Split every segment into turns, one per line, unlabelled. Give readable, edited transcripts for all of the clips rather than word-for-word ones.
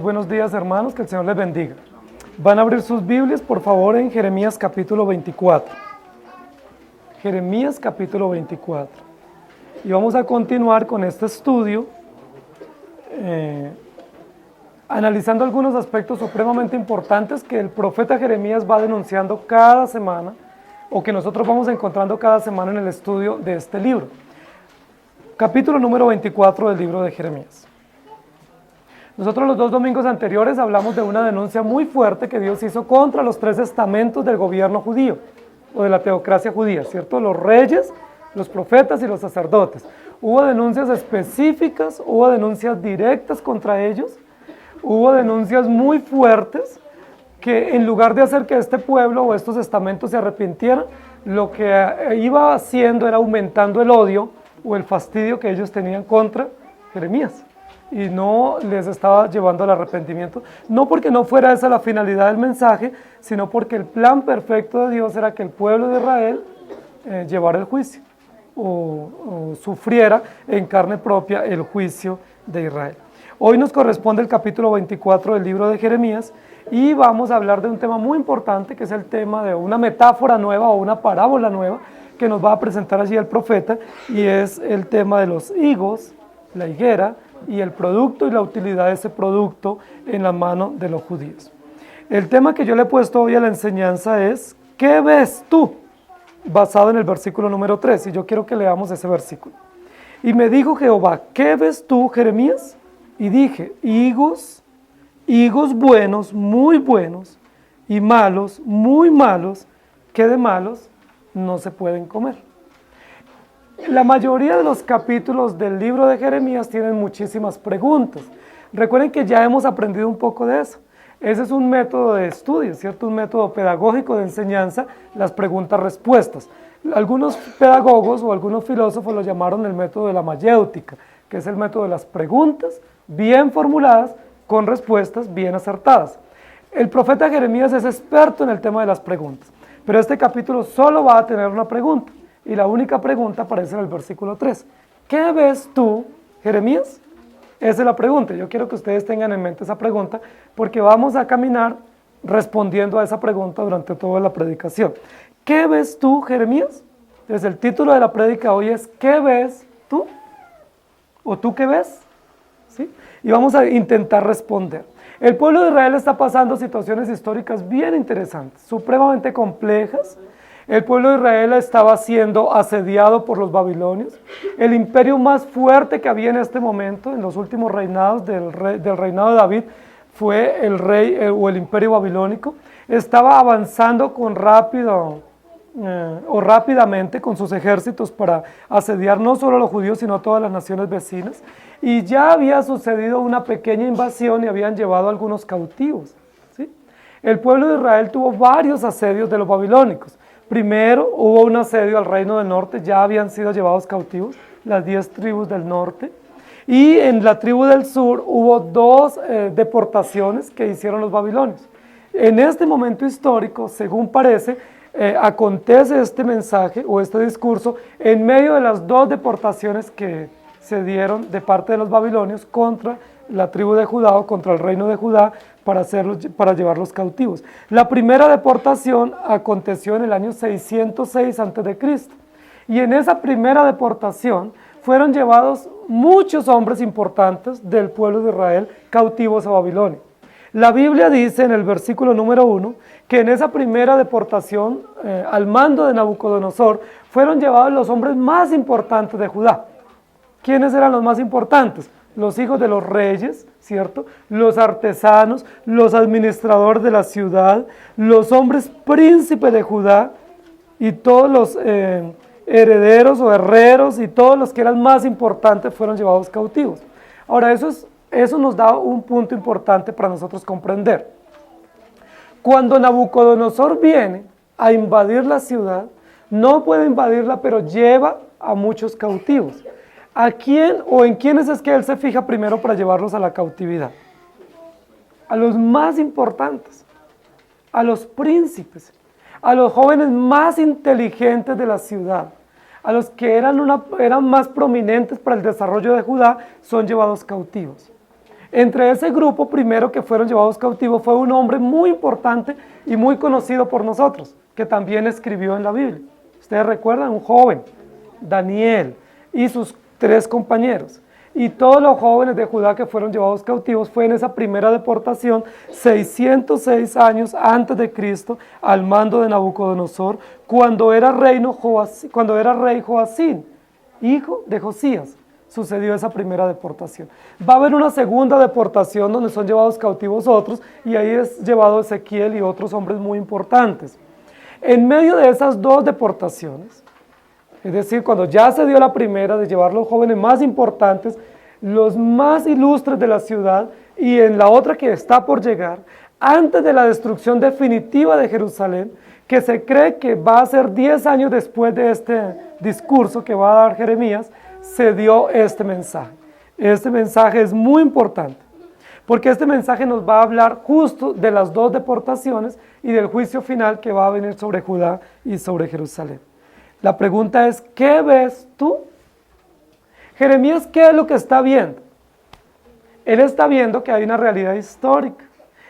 buenos días, hermanos, que el Señor les bendiga. Van a abrir sus Biblias, por favor, en Jeremías capítulo 24. Jeremías capítulo 24. Y vamos a continuar con este estudio, analizando algunos aspectos supremamente importantes que el profeta Jeremías va denunciando cada semana, o que nosotros vamos encontrando cada semana en el estudio de este libro. Capítulo número 24 del libro de Jeremías. Nosotros los 2 domingos anteriores hablamos de una denuncia muy fuerte que Dios hizo contra los 3 estamentos del gobierno judío, o de la teocracia judía, ¿cierto? Los reyes, los profetas y los sacerdotes. Hubo denuncias específicas, hubo denuncias directas contra ellos, hubo denuncias muy fuertes que en lugar de hacer que este pueblo o estos estamentos se arrepintieran, lo que iba haciendo era aumentando el odio o el fastidio que ellos tenían contra Jeremías. Y no les estaba llevando al arrepentimiento, no porque no fuera esa la finalidad del mensaje, sino porque el plan perfecto de Dios era que el pueblo de Israel llevara el juicio, o sufriera en carne propia el juicio de Israel. Hoy nos corresponde el capítulo 24 del libro de Jeremías, y vamos a hablar de un tema muy importante, que es el tema de una metáfora nueva o una parábola nueva, que nos va a presentar allí el profeta, y es el tema de los higos, la higuera, y el producto y la utilidad de ese producto en la mano de los judíos. El tema que yo le he puesto hoy a la enseñanza es, ¿qué ves tú? Basado en el versículo número 3, y yo quiero que leamos ese versículo. Y me dijo Jehová, ¿qué ves tú, Jeremías? Y dije, higos buenos, muy buenos, y malos, muy malos, que de malos no se pueden comer. La mayoría de los capítulos del libro de Jeremías tienen muchísimas preguntas. Recuerden que ya hemos aprendido un poco de eso. Ese es un método de estudio, ¿cierto? Un método pedagógico de enseñanza, las preguntas-respuestas. Algunos pedagogos o algunos filósofos lo llamaron el método de la mayéutica, que es el método de las preguntas bien formuladas con respuestas bien acertadas. El profeta Jeremías es experto en el tema de las preguntas, pero este capítulo solo va a tener una pregunta. Y la única pregunta aparece en el versículo 3. ¿Qué ves tú, Jeremías? Esa es la pregunta. Yo quiero que ustedes tengan en mente esa pregunta, porque vamos a caminar respondiendo a esa pregunta durante toda la predicación. ¿Qué ves tú, Jeremías? Entonces el título de la prédica hoy es ¿qué ves tú? ¿O tú qué ves? ¿Sí? Y vamos a intentar responder. El pueblo de Israel está pasando situaciones históricas bien interesantes, supremamente complejas. El pueblo de Israel estaba siendo asediado por los babilonios. El imperio más fuerte que había en este momento, en los últimos reinados del reinado de David, fue el rey o el imperio babilónico. Estaba avanzando rápidamente con sus ejércitos para asediar no solo a los judíos, sino a todas las naciones vecinas. Y ya había sucedido una pequeña invasión y habían llevado algunos cautivos, ¿sí? El pueblo de Israel tuvo varios asedios de los babilónicos. Primero hubo un asedio al reino del norte, ya habían sido llevados cautivos las 10 tribus del norte, y en la tribu del sur hubo 2 deportaciones que hicieron los babilonios. En este momento histórico, según parece, acontece este mensaje o este discurso en medio de las 2 deportaciones que se dieron de parte de los babilonios contra la tribu de Judá o contra el reino de Judá para llevarlos cautivos. La primera deportación aconteció en el año 606 a.C. y en esa primera deportación fueron llevados muchos hombres importantes del pueblo de Israel cautivos a Babilonia. La Biblia dice en el versículo número 1 que en esa primera deportación al mando de Nabucodonosor fueron llevados los hombres más importantes de Judá. ¿Quiénes eran los más importantes? Los hijos de los reyes, ¿cierto? Los artesanos, los administradores de la ciudad, los hombres príncipes de Judá y todos los herederos o herreros y todos los que eran más importantes fueron llevados cautivos. Ahora, eso nos da un punto importante para nosotros comprender. Cuando Nabucodonosor viene a invadir la ciudad, no puede invadirla, pero lleva a muchos cautivos. ¿A quién o en quiénes es que él se fija primero para llevarlos a la cautividad? A los más importantes, a los príncipes, a los jóvenes más inteligentes de la ciudad, a los que eran más prominentes para el desarrollo de Judá, son llevados cautivos. Entre ese grupo primero que fueron llevados cautivos fue un hombre muy importante y muy conocido por nosotros, que también escribió en la Biblia. Ustedes recuerdan, un joven, Daniel, y sus 3 compañeros. Y todos los jóvenes de Judá que fueron llevados cautivos fue en esa primera deportación, 606 años antes de Cristo, al mando de Nabucodonosor, cuando era rey Joacín, hijo de Josías. Sucedió esa primera deportación. Va a haber una segunda deportación donde son llevados cautivos otros, y ahí es llevado Ezequiel y otros hombres muy importantes. En medio de esas 2 deportaciones, es decir, cuando ya se dio la primera de llevar los jóvenes más importantes, los más ilustres de la ciudad, y en la otra que está por llegar, antes de la destrucción definitiva de Jerusalén, que se cree que va a ser 10 años después de este discurso que va a dar Jeremías, se dio este mensaje. Este mensaje es muy importante, porque este mensaje nos va a hablar justo de las 2 deportaciones y del juicio final que va a venir sobre Judá y sobre Jerusalén. La pregunta es, ¿qué ves tú? Jeremías, ¿qué es lo que está viendo? Él está viendo que hay una realidad histórica.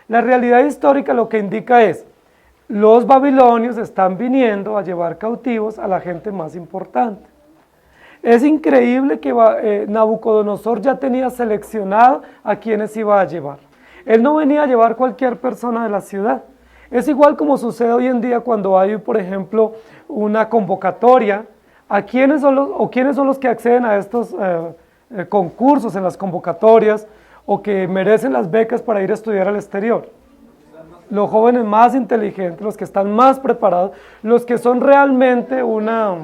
La realidad histórica lo que indica es, los babilonios están viniendo a llevar cautivos a la gente más importante. Es increíble que Nabucodonosor ya tenía seleccionado a quienes iba a llevar. Él no venía a llevar cualquier persona de la ciudad. Es igual como sucede hoy en día cuando hay, por ejemplo, una convocatoria. ¿Quiénes son los que acceden a estos concursos en las convocatorias o que merecen las becas para ir a estudiar al exterior? Los jóvenes más inteligentes, los que están más preparados, los que son realmente una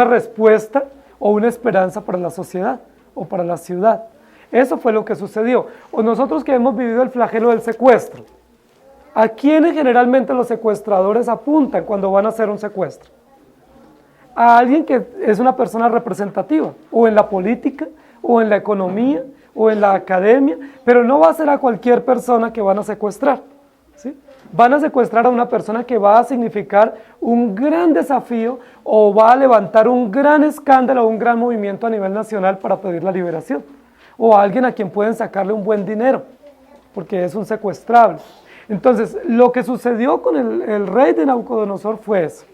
respuesta o una esperanza para la sociedad o para la ciudad. Eso fue lo que sucedió. O nosotros que hemos vivido el flagelo del secuestro, ¿a quiénes generalmente los secuestradores apuntan cuando van a hacer un secuestro? A alguien que es una persona representativa, o en la política, o en la economía, o en la academia, pero no va a ser a cualquier persona que van a secuestrar, ¿sí? Van a secuestrar a una persona que va a significar un gran desafío o va a levantar un gran escándalo, un gran movimiento a nivel nacional para pedir la liberación, o a alguien a quien pueden sacarle un buen dinero, porque es un secuestrable. Entonces, lo que sucedió con el rey de Nabucodonosor fue eso,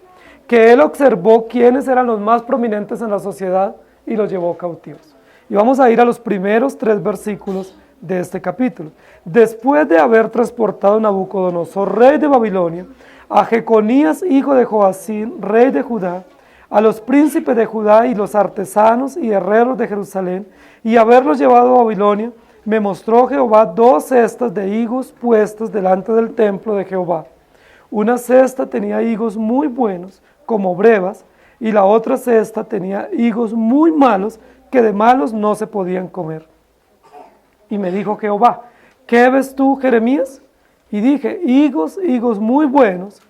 que él observó quiénes eran los más prominentes en la sociedad y los llevó cautivos. Y vamos a ir a los primeros 3 versículos de este capítulo. Después de haber transportado Nabucodonosor, rey de Babilonia, a Jeconías, hijo de Joacín, rey de Judá, a los príncipes de Judá y los artesanos y herreros de Jerusalén, y haberlos llevado a Babilonia, me mostró Jehová 2 cestas de higos puestas delante del templo de Jehová. Una cesta tenía higos muy buenos, como brevas, y la otra cesta tenía higos muy malos, que de malos no se podían comer. Y me dijo Jehová, ¿qué ves tú, Jeremías? Y dije, higos muy buenos,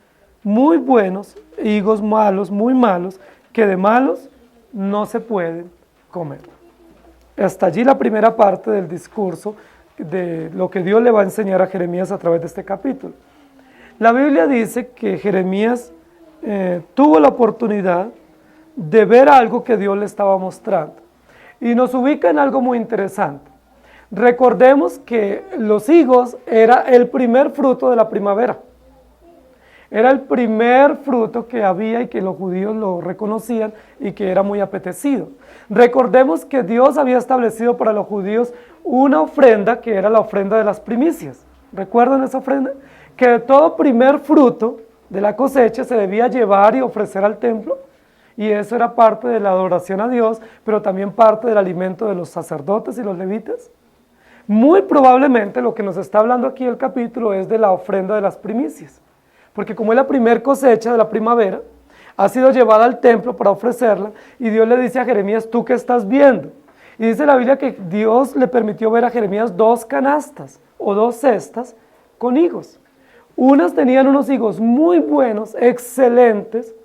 higos malos, muy malos, que de malos no se pueden comer. Hasta allí la primera parte del discurso de lo que Dios le va a enseñar a Jeremías a través de este capítulo. La Biblia dice que Jeremías tuvo la oportunidad de ver algo que Dios le estaba mostrando. Y nos ubica en algo muy interesante. Recordemos que los higos era el primer fruto de la primavera. Era el primer fruto que había y que los judíos lo reconocían y que era muy apetecido. Recordemos que Dios había establecido para los judíos una ofrenda que era la ofrenda de las primicias. ¿Recuerdan esa ofrenda? Que todo primer fruto de la cosecha se debía llevar y ofrecer al templo. Y eso era parte de la adoración a Dios, pero también parte del alimento de los sacerdotes y los levitas. Muy probablemente lo que nos está hablando aquí el capítulo es de la ofrenda de las primicias, porque como es la primer cosecha de la primavera, ha sido llevada al templo para ofrecerla, y Dios le dice a Jeremías, ¿tú qué estás viendo? Y dice la Biblia que Dios le permitió ver a Jeremías 2 canastas o 2 cestas con higos. Unas tenían unos higos muy buenos, excelentes,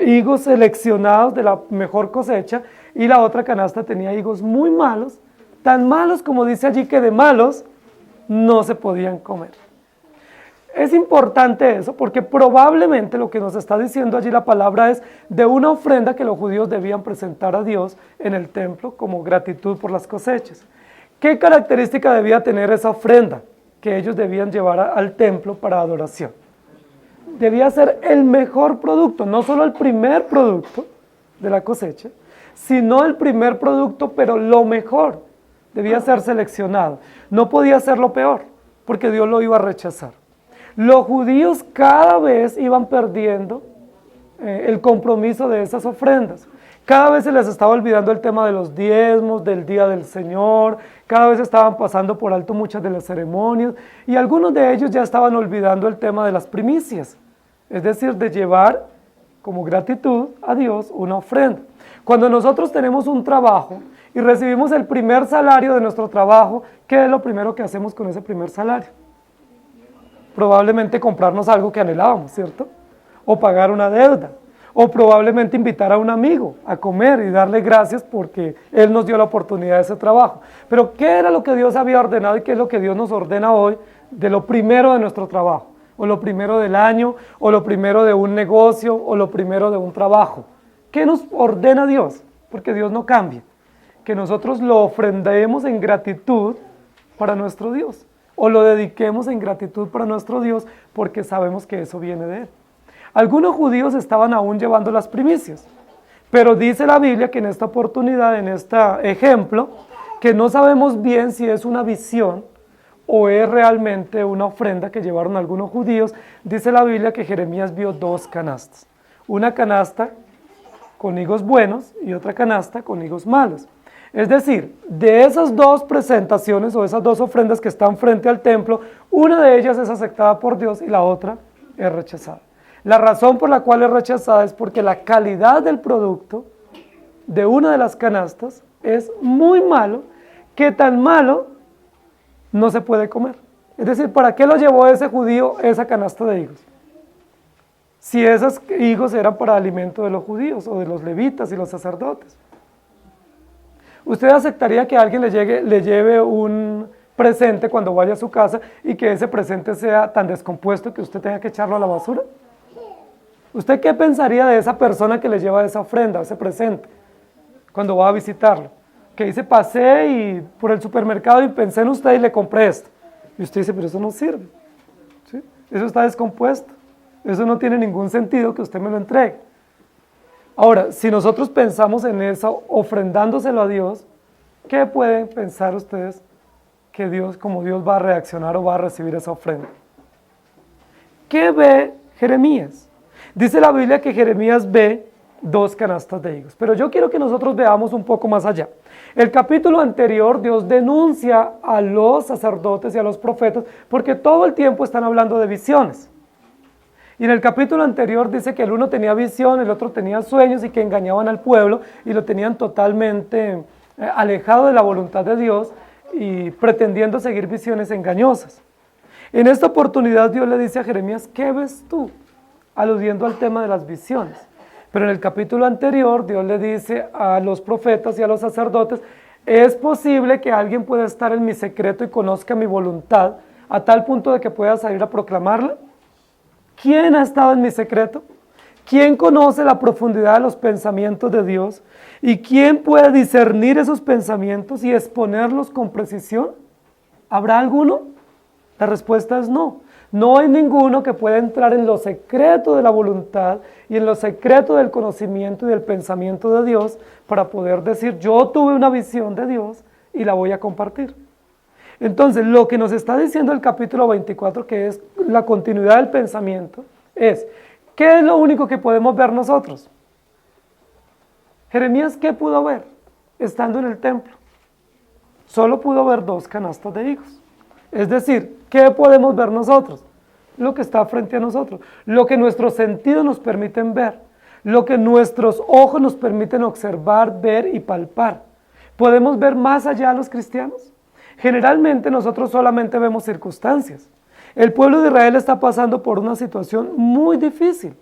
higos seleccionados de la mejor cosecha, y la otra canasta tenía higos muy malos, tan malos como dice allí que de malos no se podían comer. Es importante eso porque probablemente lo que nos está diciendo allí la palabra es de una ofrenda que los judíos debían presentar a Dios en el templo como gratitud por las cosechas. ¿Qué característica debía tener esa ofrenda que ellos debían llevar al templo para adoración? Debía ser el mejor producto, no solo el primer producto de la cosecha, sino el primer producto, pero lo mejor. Debía ser seleccionado. No podía ser lo peor, porque Dios lo iba a rechazar. Los judíos cada vez iban perdiendo el compromiso de esas ofrendas. Cada vez se les estaba olvidando el tema de los diezmos, del día del Señor, cada vez estaban pasando por alto muchas de las ceremonias, y algunos de ellos ya estaban olvidando el tema de las primicias, es decir, de llevar como gratitud a Dios una ofrenda. Cuando nosotros tenemos un trabajo y recibimos el primer salario de nuestro trabajo, ¿qué es lo primero que hacemos con ese primer salario? Probablemente comprarnos algo que anhelábamos, ¿cierto? O pagar una deuda, o probablemente invitar a un amigo a comer y darle gracias porque él nos dio la oportunidad de ese trabajo. Pero ¿qué era lo que Dios había ordenado y qué es lo que Dios nos ordena hoy de lo primero de nuestro trabajo? O lo primero del año, o lo primero de un negocio, o lo primero de un trabajo. ¿Qué nos ordena Dios? Porque Dios no cambia. Que nosotros lo ofrendemos en gratitud para nuestro Dios, o lo dediquemos en gratitud para nuestro Dios porque sabemos que eso viene de Él. Algunos judíos estaban aún llevando las primicias, pero dice la Biblia que en esta oportunidad, en este ejemplo, que no sabemos bien si es una visión o es realmente una ofrenda que llevaron algunos judíos. Dice la Biblia que Jeremías vio dos canastas, una canasta con higos buenos y otra canasta con higos malos. Es decir, de esas dos presentaciones o esas dos ofrendas que están frente al templo, una de ellas es aceptada por Dios y la otra es rechazada. La razón por la cual es rechazada es porque la calidad del producto de una de las canastas es muy malo, que tan malo no se puede comer. Es decir, ¿para qué lo llevó ese judío esa canasta de higos? Si esos higos eran para alimento de los judíos o de los levitas y los sacerdotes. ¿Usted aceptaría que alguien le lleve un presente cuando vaya a su casa y que ese presente sea tan descompuesto que usted tenga que echarlo a la basura? ¿Usted qué pensaría de esa persona que le lleva esa ofrenda, ese presente, cuando va a visitarlo? Que dice, pasé por el supermercado y pensé en usted y le compré esto. Y usted dice, pero eso no sirve, ¿sí? Eso está descompuesto, eso no tiene ningún sentido que usted me lo entregue. Ahora, si nosotros pensamos en eso, ofrendándoselo a Dios, ¿qué pueden pensar ustedes que Dios, como Dios va a reaccionar o va a recibir esa ofrenda? ¿Qué ve Jeremías? Dice la Biblia que Jeremías ve dos canastas de higos, pero yo quiero que nosotros veamos un poco más allá. El capítulo anterior, Dios denuncia a los sacerdotes y a los profetas porque todo el tiempo están hablando de visiones. Y en el capítulo anterior dice que el uno tenía visión, el otro tenía sueños y que engañaban al pueblo y lo tenían totalmente alejado de la voluntad de Dios y pretendiendo seguir visiones engañosas. En esta oportunidad Dios le dice a Jeremías, ¿qué ves tú? Aludiendo al tema de las visiones. Pero en el capítulo anterior Dios le dice a los profetas y a los sacerdotes, es posible que alguien pueda estar en mi secreto y conozca mi voluntad a tal punto de que pueda salir a proclamarla. ¿Quién ha estado en mi secreto? ¿Quién conoce la profundidad de los pensamientos de Dios? ¿Y quién puede discernir esos pensamientos y exponerlos con precisión? ¿Habrá alguno? La respuesta es no. No hay ninguno que pueda entrar en lo secreto de la voluntad y en lo secreto del conocimiento y del pensamiento de Dios para poder decir, yo tuve una visión de Dios y la voy a compartir. Entonces, lo que nos está diciendo el capítulo 24, que es la continuidad del pensamiento, es, ¿qué es lo único que podemos ver nosotros? Jeremías, ¿qué pudo ver estando en el templo? Solo pudo ver dos canastas de higos. Es decir, ¿qué podemos ver nosotros? Lo que está frente a nosotros, lo que nuestros sentidos nos permiten ver, lo que nuestros ojos nos permiten observar, ver y palpar. ¿Podemos ver más allá a los cristianos? Generalmente nosotros solamente vemos circunstancias. El pueblo de Israel está pasando por una situación muy difícil.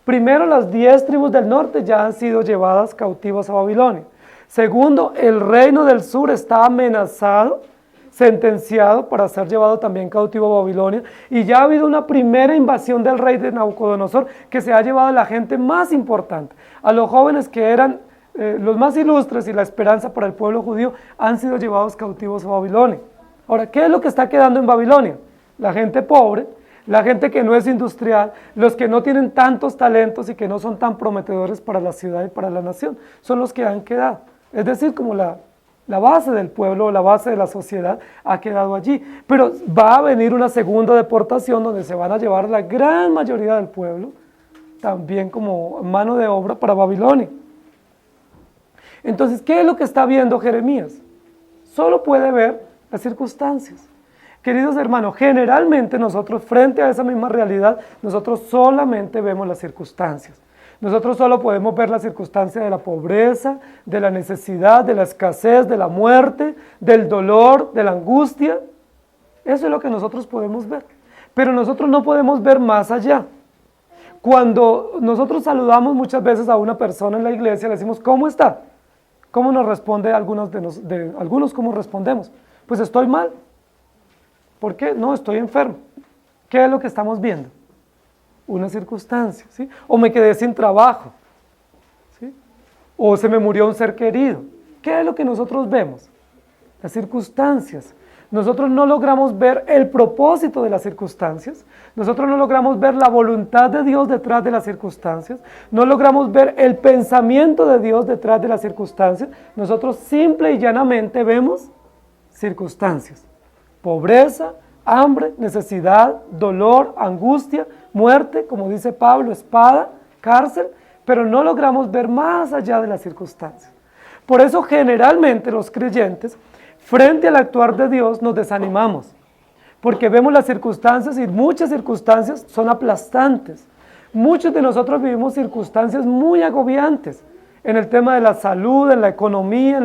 Primero, las 10 tribus del norte ya han sido llevadas cautivas a Babilonia. Segundo, el reino del sur está amenazado, sentenciado para ser llevado también cautivo a Babilonia. Y ya ha habido una primera invasión del rey de Nabucodonosor que se ha llevado a la gente más importante, a los jóvenes que eran los más ilustres y la esperanza para el pueblo judío han sido llevados cautivos a Babilonia. Ahora, ¿qué es lo que está quedando en Babilonia? La gente pobre, la gente que no es industrial, los que no tienen tantos talentos y que no son tan prometedores para la ciudad y para la nación, son los que han quedado. Es decir, como la base del pueblo, la base de la sociedad ha quedado allí. Pero va a venir una segunda deportación donde se van a llevar la gran mayoría del pueblo, también como mano de obra para Babilonia. Entonces, ¿qué es lo que está viendo Jeremías? Solo puede ver las circunstancias. Queridos hermanos, generalmente nosotros frente a esa misma realidad, nosotros solamente vemos las circunstancias. Nosotros solo podemos ver la circunstancia de la pobreza, de la necesidad, de la escasez, de la muerte, del dolor, de la angustia. Eso es lo que nosotros podemos ver. Pero nosotros no podemos ver más allá. Cuando nosotros saludamos muchas veces a una persona en la iglesia, le decimos, ¿cómo está? ¿Cómo nos responde algunos cómo respondemos? Pues estoy mal. ¿Por qué? No, estoy enfermo. ¿Qué es lo que estamos viendo? Una circunstancia, ¿sí? O me quedé sin trabajo, ¿sí? O se me murió un ser querido. ¿Qué es lo que nosotros vemos? Las circunstancias. Nosotros no logramos ver el propósito de las circunstancias, nosotros no logramos ver la voluntad de Dios detrás de las circunstancias, no logramos ver el pensamiento de Dios detrás de las circunstancias, nosotros simple y llanamente vemos circunstancias, pobreza, hambre, necesidad, dolor, angustia, muerte, como dice Pablo, espada, cárcel, pero no logramos ver más allá de las circunstancias. Por eso generalmente los creyentes, frente al actuar de Dios, nos desanimamos, porque vemos las circunstancias y muchas circunstancias son aplastantes. Muchos de nosotros vivimos circunstancias muy agobiantes en el tema de la salud, en la economía, en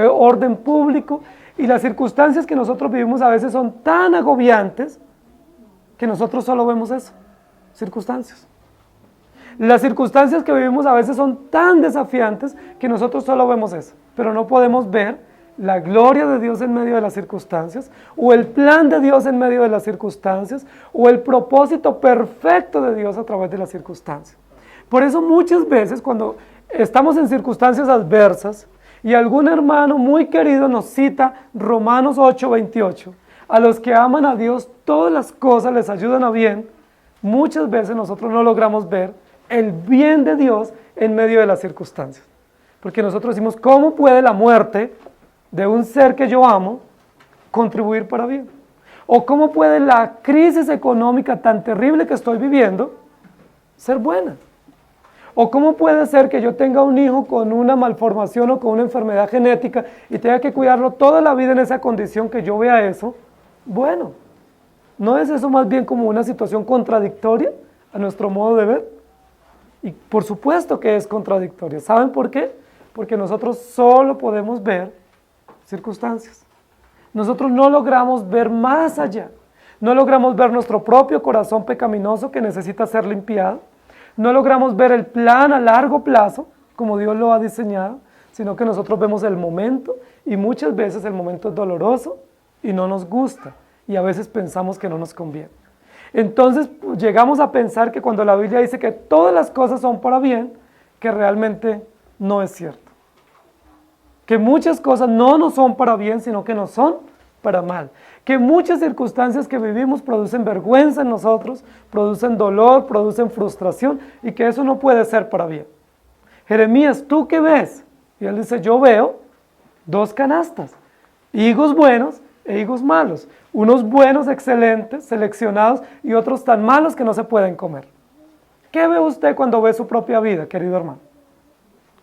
el orden público, y las circunstancias que nosotros vivimos a veces son tan agobiantes que nosotros solo vemos eso, circunstancias. Las circunstancias que vivimos a veces son tan desafiantes que nosotros solo vemos eso, pero no podemos ver la gloria de Dios en medio de las circunstancias, o el plan de Dios en medio de las circunstancias, o el propósito perfecto de Dios a través de las circunstancias. Por eso muchas veces cuando estamos en circunstancias adversas, y algún hermano muy querido nos cita Romanos 8:28, a los que aman a Dios todas las cosas les ayudan a bien, muchas veces nosotros no logramos ver el bien de Dios en medio de las circunstancias. Porque nosotros decimos, ¿cómo puede la muerte de un ser que yo amo contribuir para bien? ¿O cómo puede la crisis económica tan terrible que estoy viviendo ser buena? ¿O cómo puede ser que yo tenga un hijo con una malformación o con una enfermedad genética y tenga que cuidarlo toda la vida en esa condición, que yo vea eso? Bueno, ¿no es eso más bien como una situación contradictoria a nuestro modo de ver? Y por supuesto que es contradictoria. ¿Saben por qué? Porque nosotros solo podemos ver circunstancias. Nosotros no logramos ver más allá. No logramos ver nuestro propio corazón pecaminoso que necesita ser limpiado. No logramos ver el plan a largo plazo, como Dios lo ha diseñado, sino que nosotros vemos el momento, y muchas veces el momento es doloroso y no nos gusta, y a veces pensamos que no nos conviene. Entonces llegamos a pensar que cuando la Biblia dice que todas las cosas son para bien, que realmente no es cierto. Que muchas cosas no nos son para bien, sino que nos son para mal. Que muchas circunstancias que vivimos producen vergüenza en nosotros, producen dolor, producen frustración, y que eso no puede ser para bien. Jeremías, ¿tú qué ves? Y él dice, yo veo dos canastas, higos buenos e higos malos, unos buenos, excelentes, seleccionados, y otros tan malos que no se pueden comer. ¿Qué ve usted cuando ve su propia vida, querido hermano?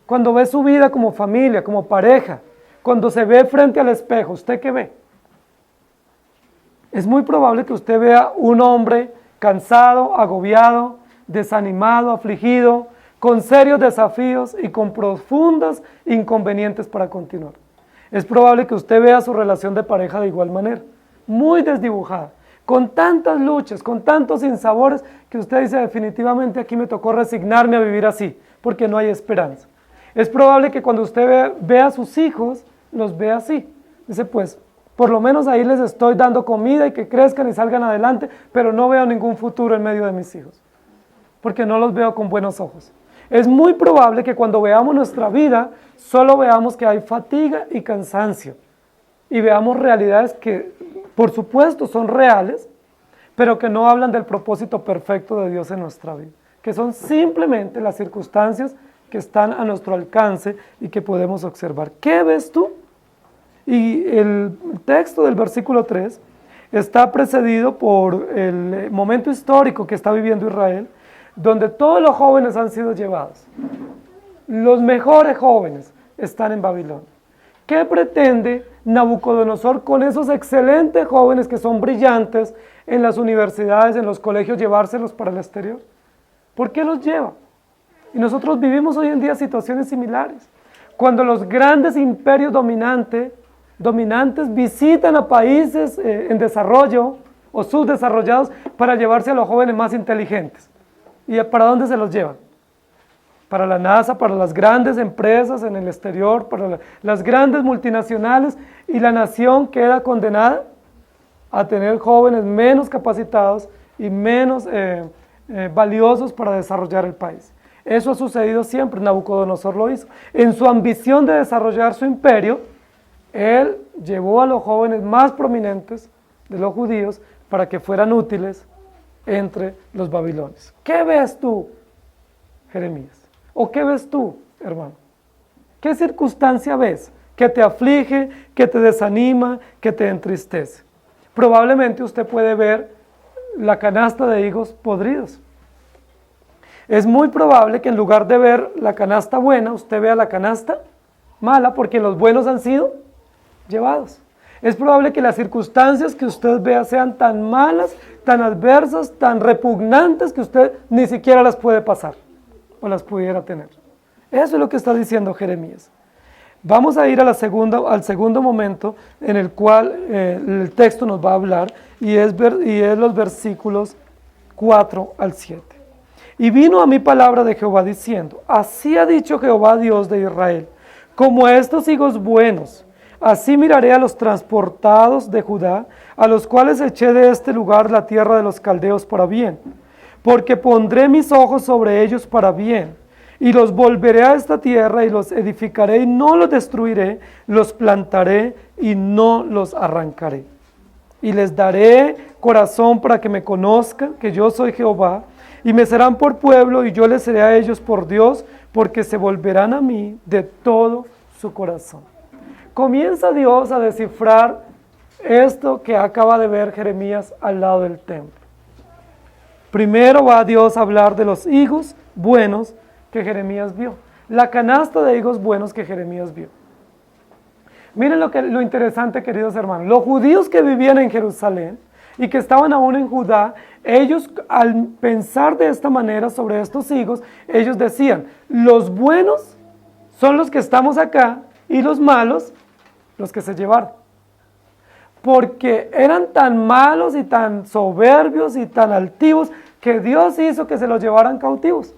Cuando ve su vida como familia, como pareja, cuando se ve frente al espejo, ¿usted qué ve? Es muy probable que usted vea un hombre cansado, agobiado, desanimado, afligido, con serios desafíos y con profundos inconvenientes para continuar. Es probable que usted vea su relación de pareja de igual manera, muy desdibujada, con tantas luchas, con tantos sinsabores, que usted dice, definitivamente aquí me tocó resignarme a vivir así, porque no hay esperanza. Es probable que cuando usted vea a sus hijos, los vea así. Dice, pues, por lo menos ahí les estoy dando comida y que crezcan y salgan adelante, pero no veo ningún futuro en medio de mis hijos, porque no los veo con buenos ojos. Es muy probable que cuando veamos nuestra vida, solo veamos que hay fatiga y cansancio. Y veamos realidades que, por supuesto, son reales, pero que no hablan del propósito perfecto de Dios en nuestra vida. Que son simplemente las circunstancias que están a nuestro alcance y que podemos observar. ¿Qué ves tú? Y el texto del versículo 3 está precedido por el momento histórico que está viviendo Israel, donde todos los jóvenes han sido llevados. Los mejores jóvenes están en Babilonia. ¿Qué pretende Nabucodonosor con esos excelentes jóvenes que son brillantes en las universidades, en los colegios, llevárselos para el exterior? ¿Por qué los lleva? Y nosotros vivimos hoy en día situaciones similares. Cuando los grandes imperios dominantes visitan a países en desarrollo o subdesarrollados para llevarse a los jóvenes más inteligentes. ¿Y para dónde se los llevan? Para la NASA, para las grandes empresas en el exterior, para las grandes multinacionales, y la nación queda condenada a tener jóvenes menos capacitados y menos valiosos para desarrollar el país. Eso ha sucedido siempre, Nabucodonosor lo hizo. En su ambición de desarrollar su imperio, él llevó a los jóvenes más prominentes de los judíos para que fueran útiles entre los babilonios. ¿Qué ves tú, Jeremías? ¿O qué ves tú, hermano? ¿Qué circunstancia ves que te aflige, que te desanima, que te entristece? Probablemente usted puede ver la canasta de higos podridos. Es muy probable que en lugar de ver la canasta buena, usted vea la canasta mala, porque los buenos han sido llevados. Es probable que las circunstancias que usted vea sean tan malas, tan adversas, tan repugnantes, que usted ni siquiera las puede pasar o las pudiera tener. Eso es lo que está diciendo Jeremías. Vamos a ir a al segundo momento en el cual el texto nos va a hablar, y es los versículos 4 al 7. Y vino a mí palabra de Jehová diciendo: así ha dicho Jehová Dios de Israel, como estos higos buenos, así miraré a los transportados de Judá, a los cuales eché de este lugar, la tierra de los caldeos, para bien. Porque pondré mis ojos sobre ellos para bien, y los volveré a esta tierra, y los edificaré y no los destruiré, los plantaré y no los arrancaré. Y les daré corazón para que me conozcan, que yo soy Jehová, y me serán por pueblo, y yo les seré a ellos por Dios, porque se volverán a mí de todo su corazón. Comienza Dios a descifrar esto que acaba de ver Jeremías al lado del templo. Primero va Dios a hablar de los higos buenos que Jeremías vio, la canasta de higos buenos que Jeremías vio. Miren lo interesante, queridos hermanos. Los judíos que vivían en Jerusalén y que estaban aún en Judá, ellos, al pensar de esta manera sobre estos higos, ellos decían: los buenos son los que estamos acá y los malos los que se llevaron. Porque eran tan malos y tan soberbios y tan altivos que Dios hizo que se los llevaran cautivos.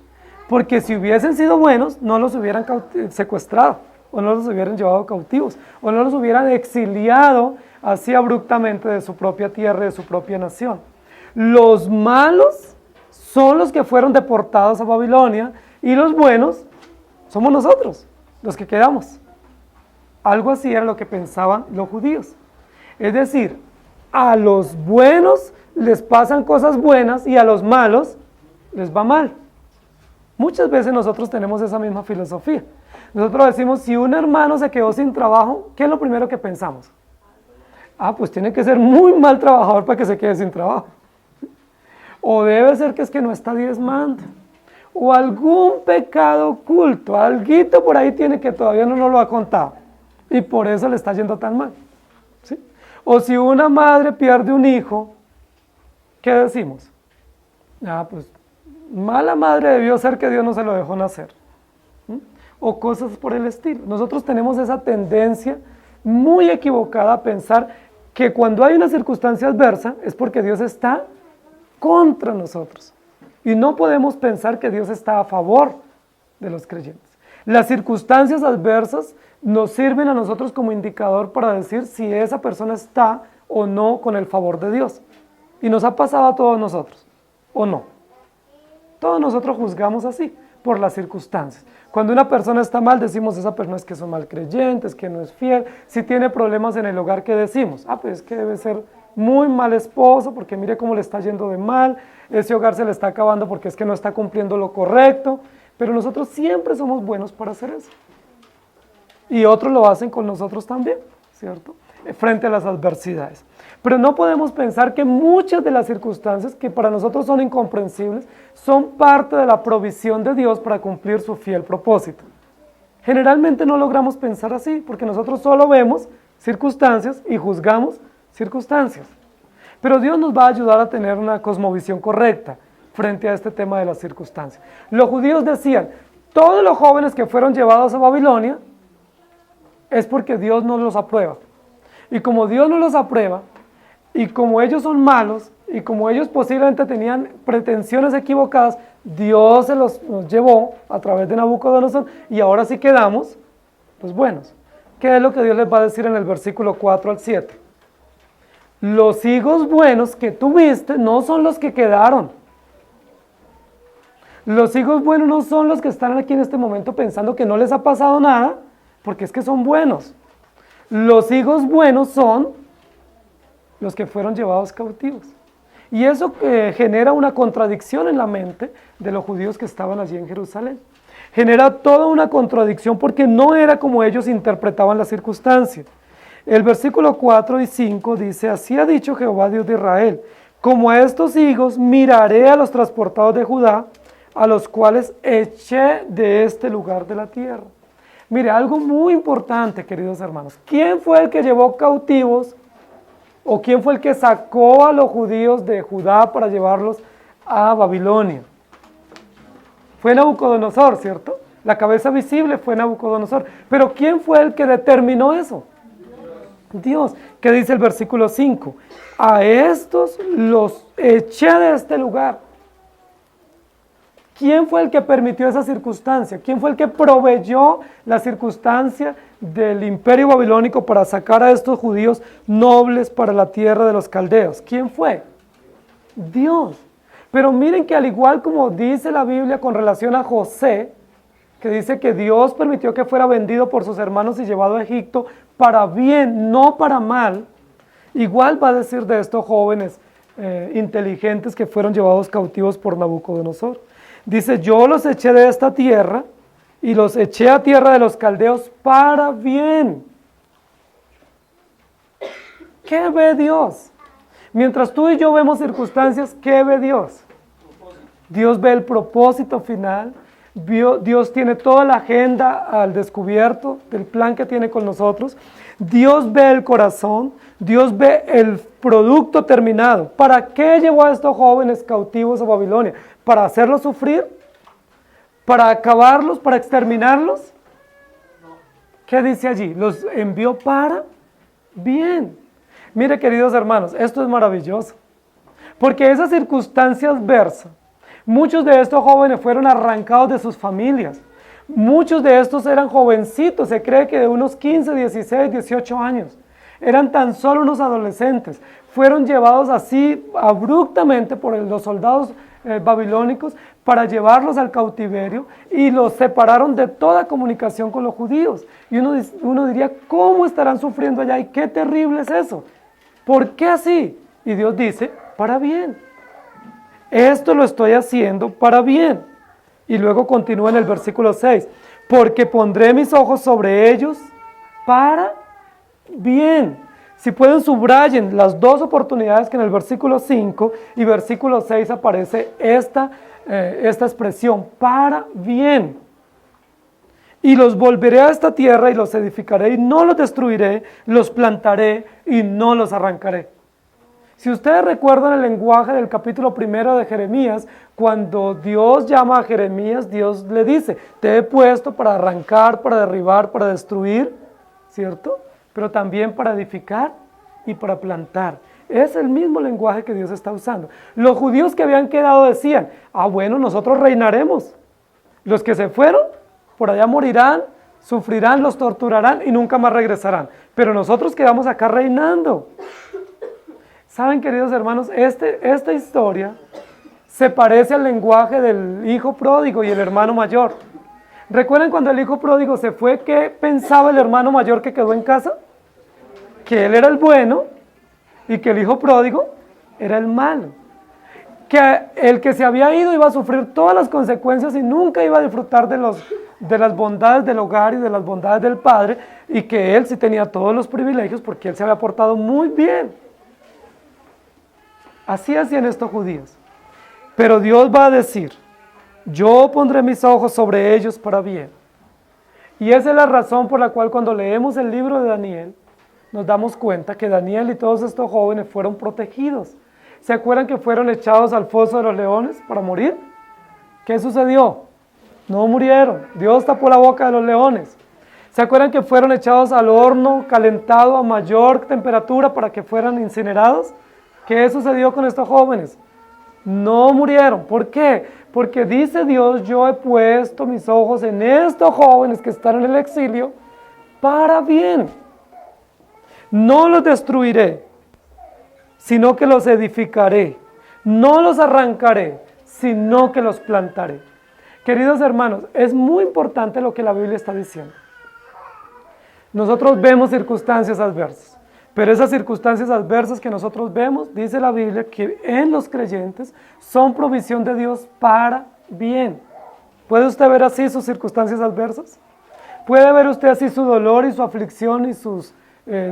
Porque si hubiesen sido buenos, no los hubieran secuestrado, o no los hubieran llevado cautivos, o no los hubieran exiliado así abruptamente de su propia tierra, de su propia nación. Los malos son los que fueron deportados a Babilonia, y los buenos somos nosotros, los que quedamos. Algo así era lo que pensaban los judíos. Es decir, a los buenos les pasan cosas buenas y a los malos les va mal. Muchas veces nosotros tenemos esa misma filosofía. Nosotros decimos: si un hermano se quedó sin trabajo, ¿qué es lo primero que pensamos? Pues tiene que ser muy mal trabajador para que se quede sin trabajo. O debe ser que es que no está diezmando. O algún pecado oculto, alguito por ahí tiene que todavía no nos lo ha contado. Y por eso le está yendo tan mal. ¿Sí? O si una madre pierde un hijo, ¿qué decimos? Pues mala madre debió ser que Dios no se lo dejó nacer. O cosas por el estilo. Nosotros tenemos esa tendencia muy equivocada a pensar que cuando hay una circunstancia adversa es porque Dios está contra nosotros. Y no podemos pensar que Dios está a favor de los creyentes. Las circunstancias adversas nos sirven a nosotros como indicador para decir si esa persona está o no con el favor de Dios. Y nos ha pasado a todos nosotros, ¿o no? Todos nosotros juzgamos así. por las circunstancias. Cuando una persona está mal, decimos, esa persona es que es un mal creyente, es que no es fiel. Si tiene problemas en el hogar, ¿qué decimos? Pues es que debe ser muy mal esposo, porque mire cómo le está yendo de mal, ese hogar se le está acabando porque es que no está cumpliendo lo correcto. Pero nosotros siempre somos buenos para hacer eso. Y otros lo hacen con nosotros también, ¿cierto? Frente a las adversidades. Pero no podemos pensar que muchas de las circunstancias que para nosotros son incomprensibles son parte de la provisión de Dios para cumplir su fiel propósito. Generalmente no logramos pensar así, porque nosotros solo vemos circunstancias y juzgamos circunstancias. Pero Dios nos va a ayudar a tener una cosmovisión correcta frente a este tema de las circunstancias. Los judíos decían, todos los jóvenes que fueron llevados a Babilonia es porque Dios no los aprueba. Y como Dios no los aprueba, y como ellos son malos, y como ellos posiblemente tenían pretensiones equivocadas, Dios se los llevó a través de Nabucodonosor, y ahora sí quedamos, pues buenos. ¿Qué es lo que Dios les va a decir en el versículo 4 al 7? Los higos buenos que tuviste no son los que quedaron. Los higos buenos no son los que están aquí en este momento pensando que no les ha pasado nada, porque es que son buenos. Los higos buenos son los que fueron llevados cautivos. Y eso genera una contradicción en la mente de los judíos que estaban allí en Jerusalén. Genera toda una contradicción porque no era como ellos interpretaban la circunstancia. El versículo 4 y 5 dice, así ha dicho Jehová Dios de Israel, como a estos higos miraré a los transportados de Judá, a los cuales eché de este lugar de la tierra. Mire, algo muy importante, queridos hermanos. ¿Quién fue el que llevó cautivos o quién fue el que sacó a los judíos de Judá para llevarlos a Babilonia? Fue Nabucodonosor, ¿cierto? La cabeza visible fue Nabucodonosor. Pero ¿quién fue el que determinó eso? Dios. ¿Qué dice el versículo 5? A estos los eché de este lugar. ¿Quién fue el que permitió esa circunstancia? ¿Quién fue el que proveyó la circunstancia del imperio babilónico para sacar a estos judíos nobles para la tierra de los caldeos? ¿Quién fue? Dios. Pero miren que al igual como dice la Biblia con relación a José, que dice que Dios permitió que fuera vendido por sus hermanos y llevado a Egipto para bien, no para mal, igual va a decir de estos jóvenes inteligentes que fueron llevados cautivos por Nabucodonosor. Dice, yo los eché de esta tierra y los eché a tierra de los caldeos para bien. ¿Qué ve Dios? Mientras tú y yo vemos circunstancias, ¿qué ve Dios? Dios ve el propósito final. Dios tiene toda la agenda al descubierto del plan que tiene con nosotros. Dios ve el corazón. Dios ve el producto terminado. ¿Para qué llevó a estos jóvenes cautivos a Babilonia? ¿Para hacerlos sufrir? ¿Para acabarlos? ¿Para exterminarlos? ¿Qué dice allí? Los envió para bien. Mire, queridos hermanos, esto es maravilloso. Porque esa circunstancia adversa, muchos de estos jóvenes fueron arrancados de sus familias. Muchos de estos eran jovencitos, se cree que de unos 15, 16, 18 años. Eran tan solo unos adolescentes. Fueron llevados así abruptamente por los soldados babilónicos para llevarlos al cautiverio y los separaron de toda comunicación con los judíos. Y uno diría, ¿cómo estarán sufriendo allá? Y qué terrible es eso. ¿Por qué así? Y Dios dice, para bien. Esto lo estoy haciendo para bien. Y luego continúa en el versículo 6. Porque pondré mis ojos sobre ellos para bien. Si pueden, subrayen las dos oportunidades que en el versículo 5 y versículo 6 aparece esta expresión, para bien. Y los volveré a esta tierra y los edificaré y no los destruiré, los plantaré y no los arrancaré. Si ustedes recuerdan el lenguaje del capítulo 1 de Jeremías, cuando Dios llama a Jeremías, Dios le dice, te he puesto para arrancar, para derribar, para destruir, ¿cierto? Pero también para edificar y para plantar. Es el mismo lenguaje que Dios está usando. Los judíos que habían quedado decían, bueno, nosotros reinaremos. Los que se fueron, por allá morirán, sufrirán, los torturarán y nunca más regresarán. Pero nosotros quedamos acá reinando. Saben, queridos hermanos, esta historia se parece al lenguaje del hijo pródigo y el hermano mayor. ¿Recuerdan cuando el hijo pródigo se fue, qué pensaba el hermano mayor que quedó en casa? Que él era el bueno y que el hijo pródigo era el malo. Que el que se había ido iba a sufrir todas las consecuencias y nunca iba a disfrutar de las bondades del hogar y de las bondades del padre, y que él sí tenía todos los privilegios porque él se había portado muy bien. Así hacían estos judíos. Pero Dios va a decir, yo pondré mis ojos sobre ellos para bien. Y esa es la razón por la cual cuando leemos el libro de Daniel, nos damos cuenta que Daniel y todos estos jóvenes fueron protegidos. ¿Se acuerdan que fueron echados al foso de los leones para morir? ¿Qué sucedió? No murieron. Dios tapó la boca de los leones. ¿Se acuerdan que fueron echados al horno calentado a mayor temperatura para que fueran incinerados? ¿Qué sucedió con estos jóvenes? No murieron. ¿Por qué? Porque dice Dios, yo he puesto mis ojos en estos jóvenes que están en el exilio para bien. No los destruiré, sino que los edificaré. No los arrancaré, sino que los plantaré. Queridos hermanos, es muy importante lo que la Biblia está diciendo. Nosotros vemos circunstancias adversas, pero esas circunstancias adversas que nosotros vemos, dice la Biblia, que en los creyentes son provisión de Dios para bien. ¿Puede usted ver así sus circunstancias adversas? ¿Puede ver usted así su dolor y su aflicción y sus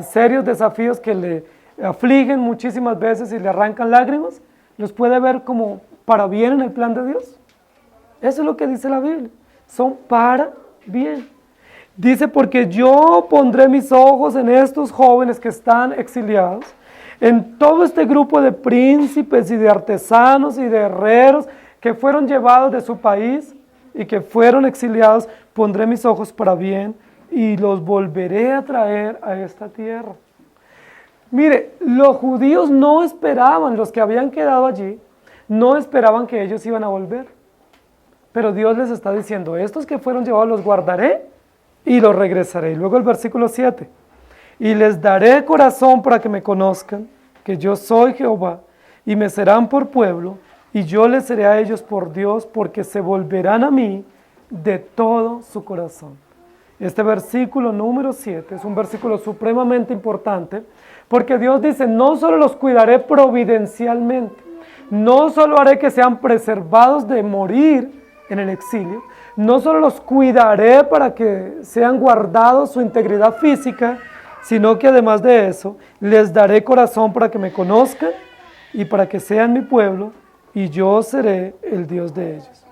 serios desafíos que le afligen muchísimas veces y le arrancan lágrimas? ¿Los puede ver como para bien en el plan de Dios? Eso es lo que dice la Biblia. Son para bien. Dice, porque yo pondré mis ojos en estos jóvenes que están exiliados, en todo este grupo de príncipes y de artesanos y de herreros que fueron llevados de su país y que fueron exiliados, pondré mis ojos para bien y los volveré a traer a esta tierra. Mire, los judíos no esperaban, los que habían quedado allí, no esperaban que ellos iban a volver. Pero Dios les está diciendo, estos que fueron llevados los guardaré y los regresaré. Y luego el versículo 7, y les daré corazón para que me conozcan, que yo soy Jehová, y me serán por pueblo, y yo les seré a ellos por Dios, porque se volverán a mí de todo su corazón. Este versículo número 7 es un versículo supremamente importante, porque Dios dice, no solo los cuidaré providencialmente, no solo haré que sean preservados de morir en el exilio, no solo los cuidaré para que sean guardados su integridad física, sino que además de eso, les daré corazón para que me conozcan y para que sean mi pueblo, y yo seré el Dios de ellos,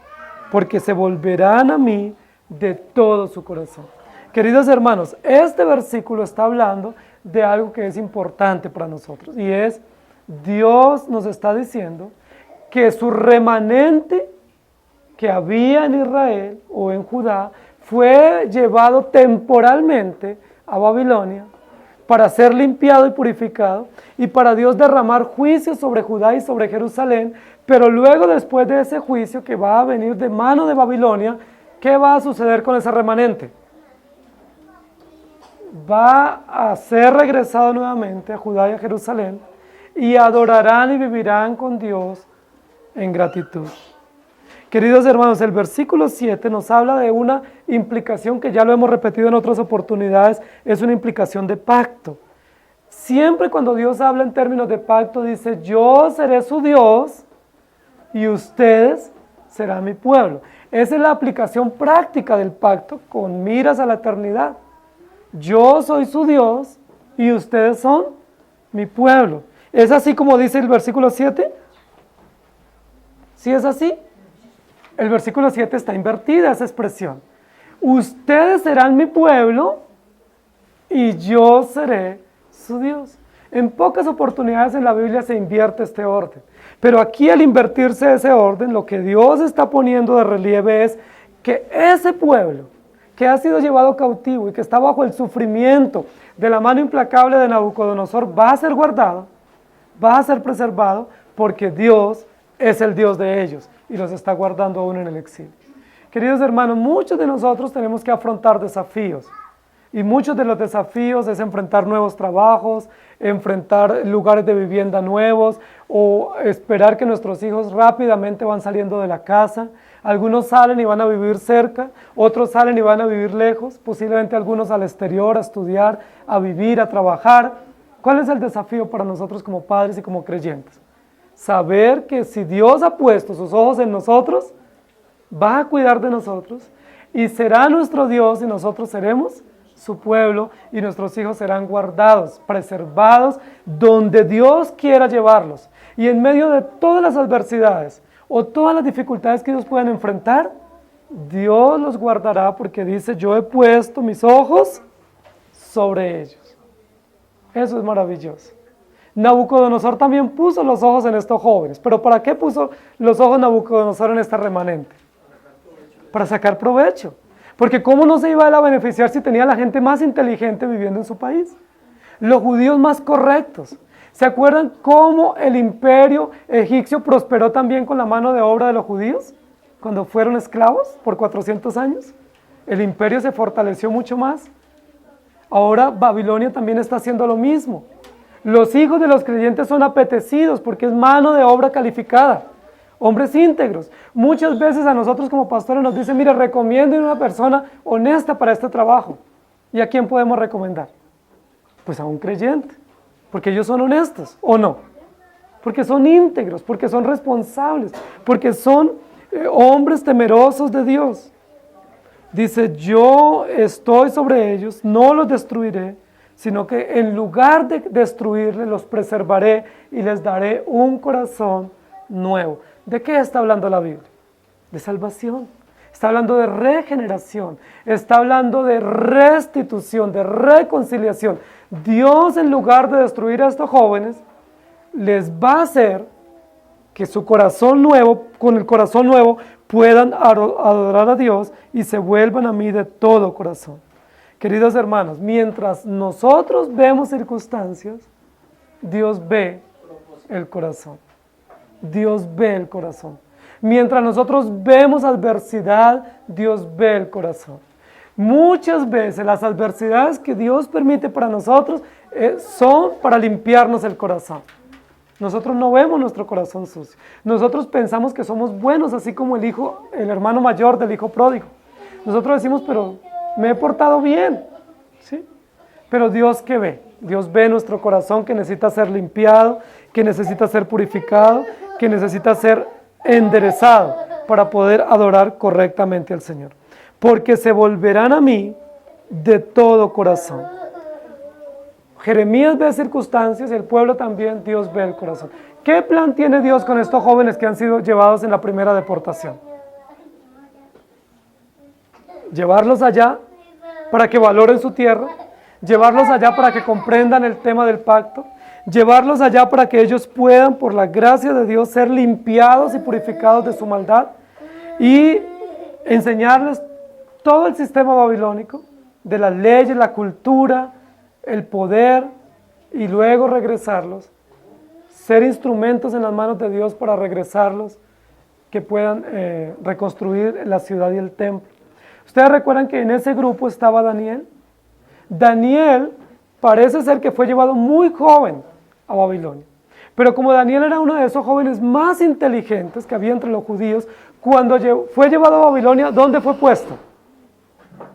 porque se volverán a mí de todo su corazón. Queridos hermanos, este versículo está hablando de algo que es importante para nosotros, y es, Dios nos está diciendo que su remanente que había en Israel o en Judá fue llevado temporalmente a Babilonia para ser limpiado y purificado y para Dios derramar juicio sobre Judá y sobre Jerusalén, pero luego después de ese juicio que va a venir de mano de Babilonia, ¿qué va a suceder con ese remanente? Va a ser regresado nuevamente a Judá y a Jerusalén y adorarán y vivirán con Dios en gratitud. Queridos hermanos, el versículo 7 nos habla de una implicación que ya lo hemos repetido en otras oportunidades, es una implicación de pacto. Siempre cuando Dios habla en términos de pacto, dice, yo seré su Dios y ustedes serán mi pueblo. Esa es la aplicación práctica del pacto con miras a la eternidad. Yo soy su Dios y ustedes son mi pueblo. ¿Es así como dice el versículo 7? ¿Sí es así? El versículo 7 está invertida esa expresión. Ustedes serán mi pueblo y yo seré su Dios. En pocas oportunidades en la Biblia se invierte este orden. Pero aquí al invertirse ese orden, lo que Dios está poniendo de relieve es que ese pueblo que ha sido llevado cautivo y que está bajo el sufrimiento de la mano implacable de Nabucodonosor va a ser guardado, va a ser preservado porque Dios es el Dios de ellos y los está guardando aún en el exilio. Queridos hermanos, muchos de nosotros tenemos que afrontar desafíos y muchos de los desafíos es enfrentar nuevos trabajos, enfrentar lugares de vivienda nuevos o esperar que nuestros hijos rápidamente van saliendo de la casa. Algunos salen y van a vivir cerca, otros salen y van a vivir lejos, posiblemente algunos al exterior, a estudiar, a vivir, a trabajar. ¿Cuál es el desafío para nosotros como padres y como creyentes? Saber que si Dios ha puesto sus ojos en nosotros, va a cuidar de nosotros y será nuestro Dios y nosotros seremos su pueblo y nuestros hijos serán guardados, preservados donde Dios quiera llevarlos. Y en medio de todas las adversidades o todas las dificultades que ellos puedan enfrentar, Dios los guardará porque dice, yo he puesto mis ojos sobre ellos. Eso es maravilloso. Nabucodonosor también puso los ojos en estos jóvenes, pero ¿para qué puso los ojos Nabucodonosor en este remanente? Para sacar provecho. Porque ¿cómo no se iba él a beneficiar si tenía la gente más inteligente viviendo en su país? Los judíos más correctos. ¿Se acuerdan cómo el imperio egipcio prosperó también con la mano de obra de los judíos? Cuando fueron esclavos por 400 años. El imperio se fortaleció mucho más. Ahora Babilonia también está haciendo lo mismo. Los hijos de los creyentes son apetecidos porque es mano de obra calificada. Hombres íntegros. Muchas veces a nosotros como pastores nos dicen, mire, recomienden una persona honesta para este trabajo. ¿Y a quién podemos recomendar? Pues a un creyente, porque ellos son honestos, ¿o no? Porque son íntegros, porque son responsables, porque son hombres temerosos de Dios. Dice, yo estoy sobre ellos, no los destruiré, sino que en lugar de destruirles, los preservaré y les daré un corazón nuevo. ¿De qué está hablando la Biblia? De salvación. Está hablando de regeneración. Está hablando de restitución, de reconciliación. Dios, en lugar de destruir a estos jóvenes, les va a hacer que su corazón nuevo, con el corazón nuevo, puedan adorar a Dios y se vuelvan a mí de todo corazón. Queridos hermanos, mientras nosotros vemos circunstancias, Dios ve el corazón. Dios ve el corazón. Mientras nosotros vemos adversidad, Dios ve el corazón. Muchas veces las adversidades que Dios permite para nosotros son para limpiarnos el corazón. Nosotros no vemos nuestro corazón sucio. Nosotros pensamos que somos buenos, así como el hermano mayor del hijo pródigo. Nosotros decimos, pero me he portado bien, ¿sí? Pero Dios, ¿qué ve? Dios ve nuestro corazón que necesita ser limpiado, que necesita ser purificado, que necesita ser enderezado para poder adorar correctamente al Señor. Porque se volverán a mí de todo corazón. Jeremías ve circunstancias, el pueblo también, Dios ve el corazón. ¿Qué plan tiene Dios con estos jóvenes que han sido llevados en la primera deportación? Llevarlos allá para que valoren su tierra, llevarlos allá para que comprendan el tema del pacto, llevarlos allá para que ellos puedan, por la gracia de Dios, ser limpiados y purificados de su maldad y enseñarles todo el sistema babilónico, de las leyes, la cultura, el poder, y luego regresarlos, ser instrumentos en las manos de Dios para regresarlos, que puedan reconstruir la ciudad y el templo. Ustedes recuerdan que en ese grupo estaba Daniel. Daniel parece ser que fue llevado muy joven a Babilonia. Pero como Daniel era uno de esos jóvenes más inteligentes que había entre los judíos, cuando fue llevado a Babilonia, ¿dónde fue puesto?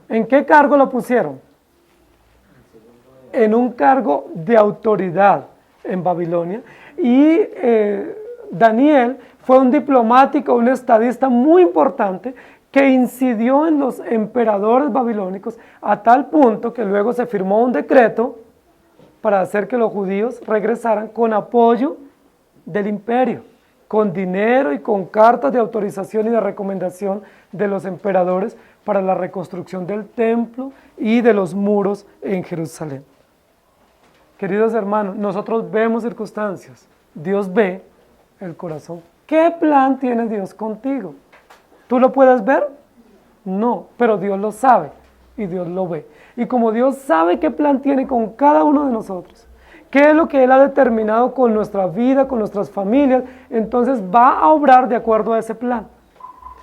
¿En qué cargo lo pusieron? En un cargo de autoridad en Babilonia. Y Daniel fue un diplomático, un estadista muy importante que incidió en los emperadores babilónicos a tal punto que luego se firmó un decreto para hacer que los judíos regresaran con apoyo del imperio, con dinero y con cartas de autorización y de recomendación de los emperadores para la reconstrucción del templo y de los muros en Jerusalén. Queridos hermanos, nosotros vemos circunstancias, Dios ve el corazón. ¿Qué plan tiene Dios contigo? ¿Tú lo puedes ver? No, pero Dios lo sabe y Dios lo ve. Y como Dios sabe qué plan tiene con cada uno de nosotros, qué es lo que Él ha determinado con nuestra vida, con nuestras familias, entonces va a obrar de acuerdo a ese plan.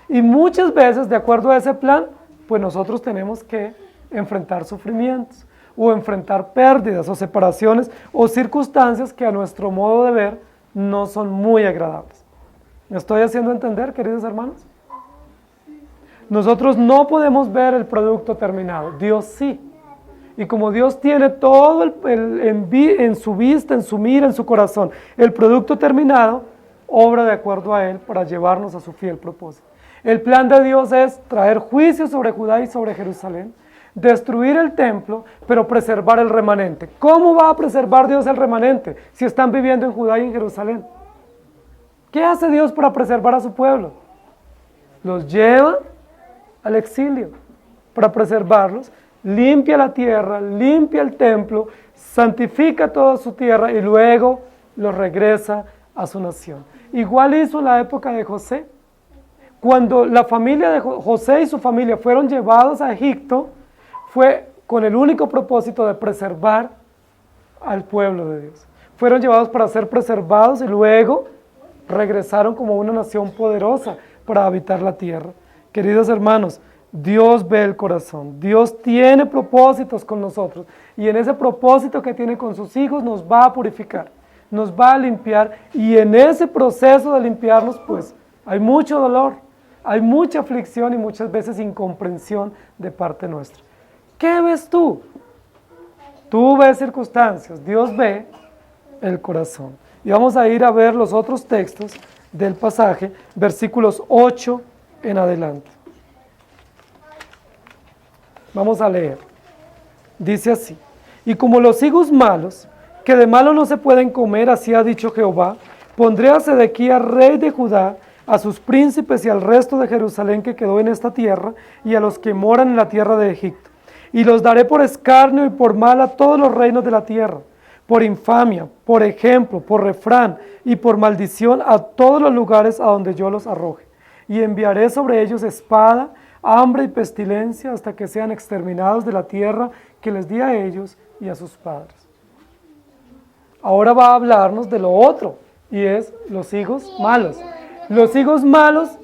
Y muchas veces, de acuerdo a ese plan, pues nosotros tenemos que enfrentar sufrimientos, o enfrentar pérdidas, o separaciones, o circunstancias que a nuestro modo de ver no son muy agradables. ¿Me estoy haciendo entender, queridos hermanos? Nosotros no podemos ver el producto terminado, Dios sí. Y como Dios tiene todo en su vista, en su mira, en su corazón, el producto terminado, obra de acuerdo a Él para llevarnos a su fiel propósito. El plan de Dios es traer juicio sobre Judá y sobre Jerusalén, destruir el templo, pero preservar el remanente. ¿Cómo va a preservar Dios el remanente si están viviendo en Judá y en Jerusalén? ¿Qué hace Dios para preservar a su pueblo? Los lleva al exilio para preservarlos, limpia la tierra, limpia el templo, santifica toda su tierra y luego los regresa a su nación. Igual hizo en la época de José. Cuando la familia de José y su familia fueron llevados a Egipto, fue con el único propósito de preservar al pueblo de Dios. Fueron llevados para ser preservados y luego regresaron como una nación poderosa para habitar la tierra. Queridos hermanos, Dios ve el corazón, Dios tiene propósitos con nosotros y en ese propósito que tiene con sus hijos nos va a purificar, nos va a limpiar y en ese proceso de limpiarnos pues hay mucho dolor, hay mucha aflicción y muchas veces incomprensión de parte nuestra. ¿Qué ves tú? Tú ves circunstancias, Dios ve el corazón. Y vamos a ir a ver los otros textos del pasaje, versículos 8 en adelante. Vamos a leer. Dice así: y como los higos malos, que de malo no se pueden comer, así ha dicho Jehová, pondré a Sedequías rey de Judá, a sus príncipes y al resto de Jerusalén que quedó en esta tierra, y a los que moran en la tierra de Egipto. Y los daré por escarnio y por mal a todos los reinos de la tierra, por infamia, por ejemplo, por refrán y por maldición a todos los lugares a donde yo los arroje. Y enviaré sobre ellos espada, hambre y pestilencia hasta que sean exterminados de la tierra que les di a ellos y a sus padres. Ahora va a hablarnos de lo otro, y es los higos malos. Los higos malos,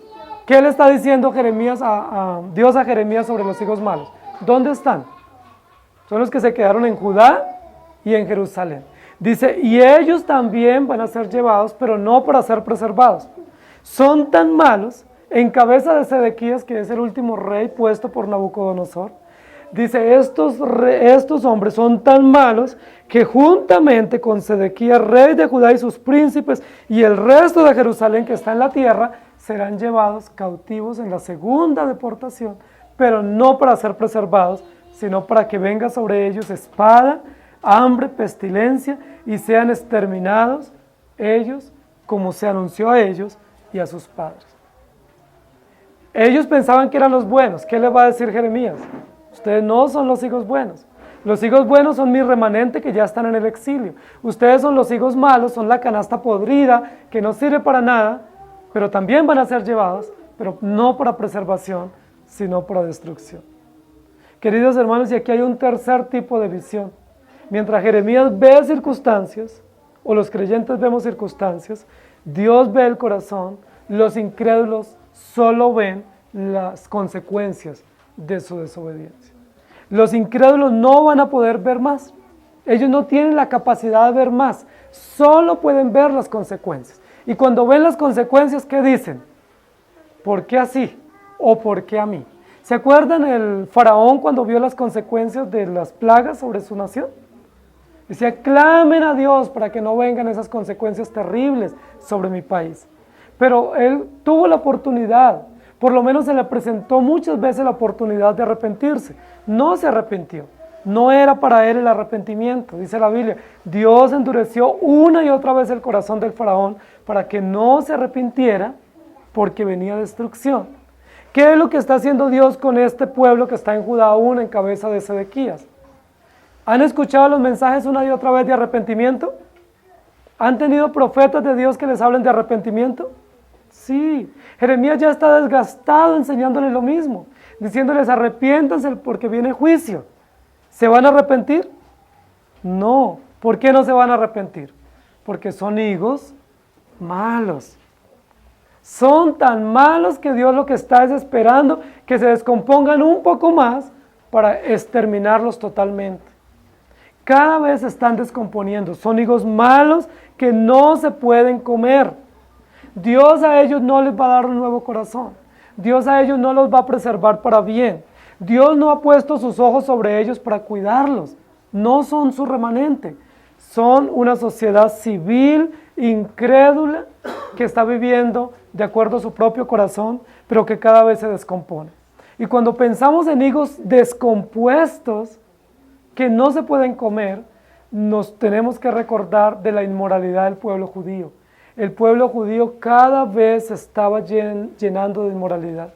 ¿qué le está diciendo Dios a Jeremías sobre los higos malos? ¿Dónde están? Son los que se quedaron en Judá y en Jerusalén. Dice, y ellos también van a ser llevados, pero no para ser preservados. Son tan malos, en cabeza de Sedequías, que es el último rey puesto por Nabucodonosor. Dice, estos hombres son tan malos que juntamente con Sedequías, rey de Judá y sus príncipes y el resto de Jerusalén que está en la tierra, serán llevados cautivos en la segunda deportación, pero no para ser preservados, sino para que venga sobre ellos espada, hambre, pestilencia, y sean exterminados ellos, como se anunció a ellos y a sus padres. Ellos pensaban que eran los buenos. ¿Qué les va a decir Jeremías? Ustedes no son los hijos buenos. Los hijos buenos son mi remanente que ya están en el exilio. Ustedes son los hijos malos, son la canasta podrida que no sirve para nada, pero también van a ser llevados, pero no para preservación, sino para destrucción. Queridos hermanos, y aquí hay un tercer tipo de visión. Mientras Jeremías ve circunstancias, o los creyentes vemos circunstancias, Dios ve el corazón, los incrédulos solo ven las consecuencias de su desobediencia. Los incrédulos no van a poder ver más. Ellos no tienen la capacidad de ver más, solo pueden ver las consecuencias. Y cuando ven las consecuencias, ¿qué dicen? ¿Por qué así? ¿O por qué a mí? ¿Se acuerdan el faraón cuando vio las consecuencias de las plagas sobre su nación? Decía, clamen a Dios para que no vengan esas consecuencias terribles sobre mi país. Pero él tuvo la oportunidad, por lo menos se le presentó muchas veces la oportunidad de arrepentirse. No se arrepintió, no era para él el arrepentimiento. Dice la Biblia, Dios endureció una y otra vez el corazón del faraón para que no se arrepintiera porque venía destrucción. ¿Qué es lo que está haciendo Dios con este pueblo que está en Judá aún en cabeza de Sedequías? ¿Han escuchado los mensajes una y otra vez de arrepentimiento? ¿Han tenido profetas de Dios que les hablen de arrepentimiento? Sí, Jeremías ya está desgastado enseñándoles lo mismo, diciéndoles arrepiéntanse porque viene juicio. ¿Se van a arrepentir? No. ¿Por qué no se van a arrepentir? Porque son higos malos. Son tan malos que Dios lo que está es esperando que se descompongan un poco más para exterminarlos totalmente. Cada vez se están descomponiendo. Son higos malos que no se pueden comer. Dios a ellos no les va a dar un nuevo corazón. Dios a ellos no los va a preservar para bien. Dios no ha puesto sus ojos sobre ellos para cuidarlos. No son su remanente. Son una sociedad civil, incrédula, que está viviendo de acuerdo a su propio corazón, pero que cada vez se descompone. Y cuando pensamos en higos descompuestos que no se pueden comer, nos tenemos que recordar de la inmoralidad del pueblo judío. El pueblo judío cada vez se estaba llenando de inmoralidad.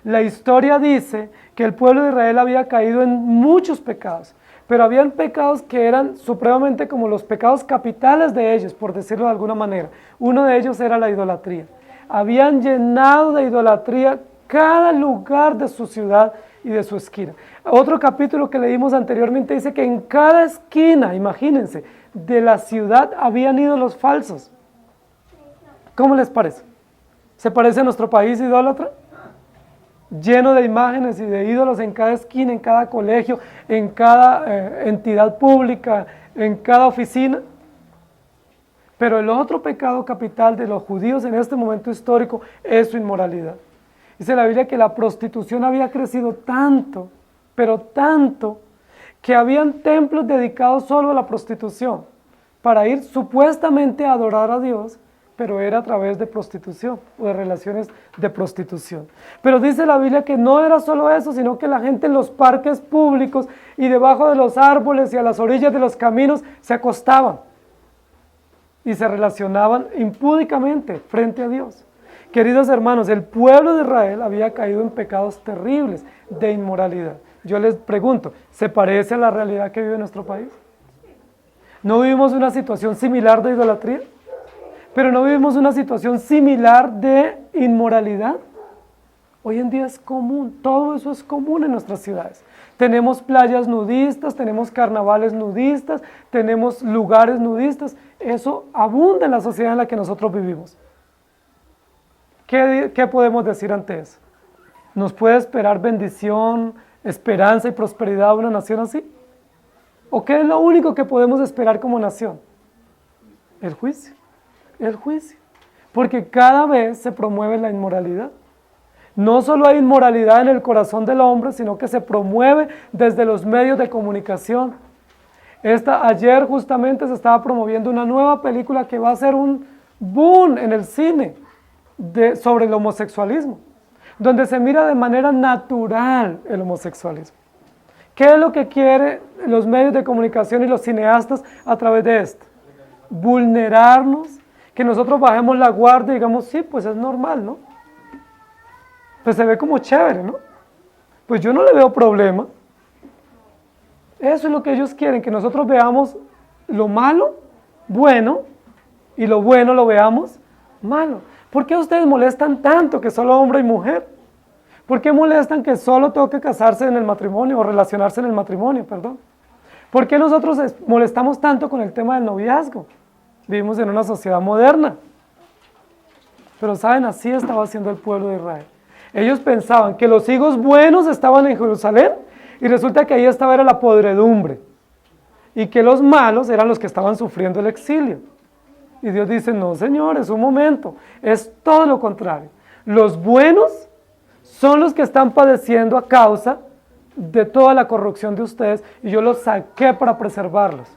La historia dice que el pueblo de Israel había caído en muchos pecados, pero habían pecados que eran supremamente como los pecados capitales de ellos, por decirlo de alguna manera. Uno de ellos era la idolatría. Habían llenado de idolatría cada lugar de su ciudad y de su esquina. Otro capítulo que leímos anteriormente dice que en cada esquina, imagínense, de la ciudad habían ídolos falsos. ¿Cómo les parece? ¿Se parece a nuestro país idólatra? Lleno de imágenes y de ídolos en cada esquina, en cada colegio, en cada entidad pública, en cada oficina. Pero el otro pecado capital de los judíos en este momento histórico es su inmoralidad. Dice la Biblia que la prostitución había crecido tanto, pero tanto, que habían templos dedicados solo a la prostitución, para ir supuestamente a adorar a Dios, pero era a través de prostitución o de relaciones de prostitución. Pero dice la Biblia que no era solo eso, sino que la gente en los parques públicos y debajo de los árboles y a las orillas de los caminos se acostaban y se relacionaban impúdicamente frente a Dios. Queridos hermanos, el pueblo de Israel había caído en pecados terribles de inmoralidad. Yo les pregunto, ¿se parece a la realidad que vive nuestro país? ¿No vivimos una situación similar de idolatría? ¿Pero no vivimos una situación similar de inmoralidad? Hoy en día es común, todo eso es común en nuestras ciudades. Tenemos playas nudistas, tenemos carnavales nudistas, tenemos lugares nudistas. Eso abunda en la sociedad en la que nosotros vivimos. ¿Qué podemos decir ante eso? ¿Nos puede esperar bendición, esperanza y prosperidad de una nación así? ¿O qué es lo único que podemos esperar como nación? El juicio. El juicio. Porque cada vez se promueve la inmoralidad. No solo hay inmoralidad en el corazón del hombre, sino que se promueve desde los medios de comunicación. Ayer justamente se estaba promoviendo una nueva película que va a ser un boom en el cine sobre el homosexualismo, donde se mira de manera natural el homosexualismo. ¿Qué es lo que quieren los medios de comunicación y los cineastas a través de esto? Vulnerarnos, que nosotros bajemos la guardia y digamos, sí, pues es normal, ¿no? Pues se ve como chévere, ¿no? Pues yo no le veo problema. Eso es lo que ellos quieren, que nosotros veamos lo malo, bueno, y lo bueno lo veamos malo. ¿Por qué ustedes molestan tanto que solo hombre y mujer? ¿Por qué molestan que solo tengo que casarse en el matrimonio o relacionarse en el matrimonio, perdón? ¿Por qué nosotros molestamos tanto con el tema del noviazgo? Vivimos en una sociedad moderna. Pero saben, así estaba haciendo el pueblo de Israel. Ellos pensaban que los higos buenos estaban en Jerusalén y resulta que ahí estaba era la podredumbre y que los malos eran los que estaban sufriendo el exilio. Y Dios dice, no señores, un momento, es todo lo contrario. Los buenos son los que están padeciendo a causa de toda la corrupción de ustedes y yo los saqué para preservarlos.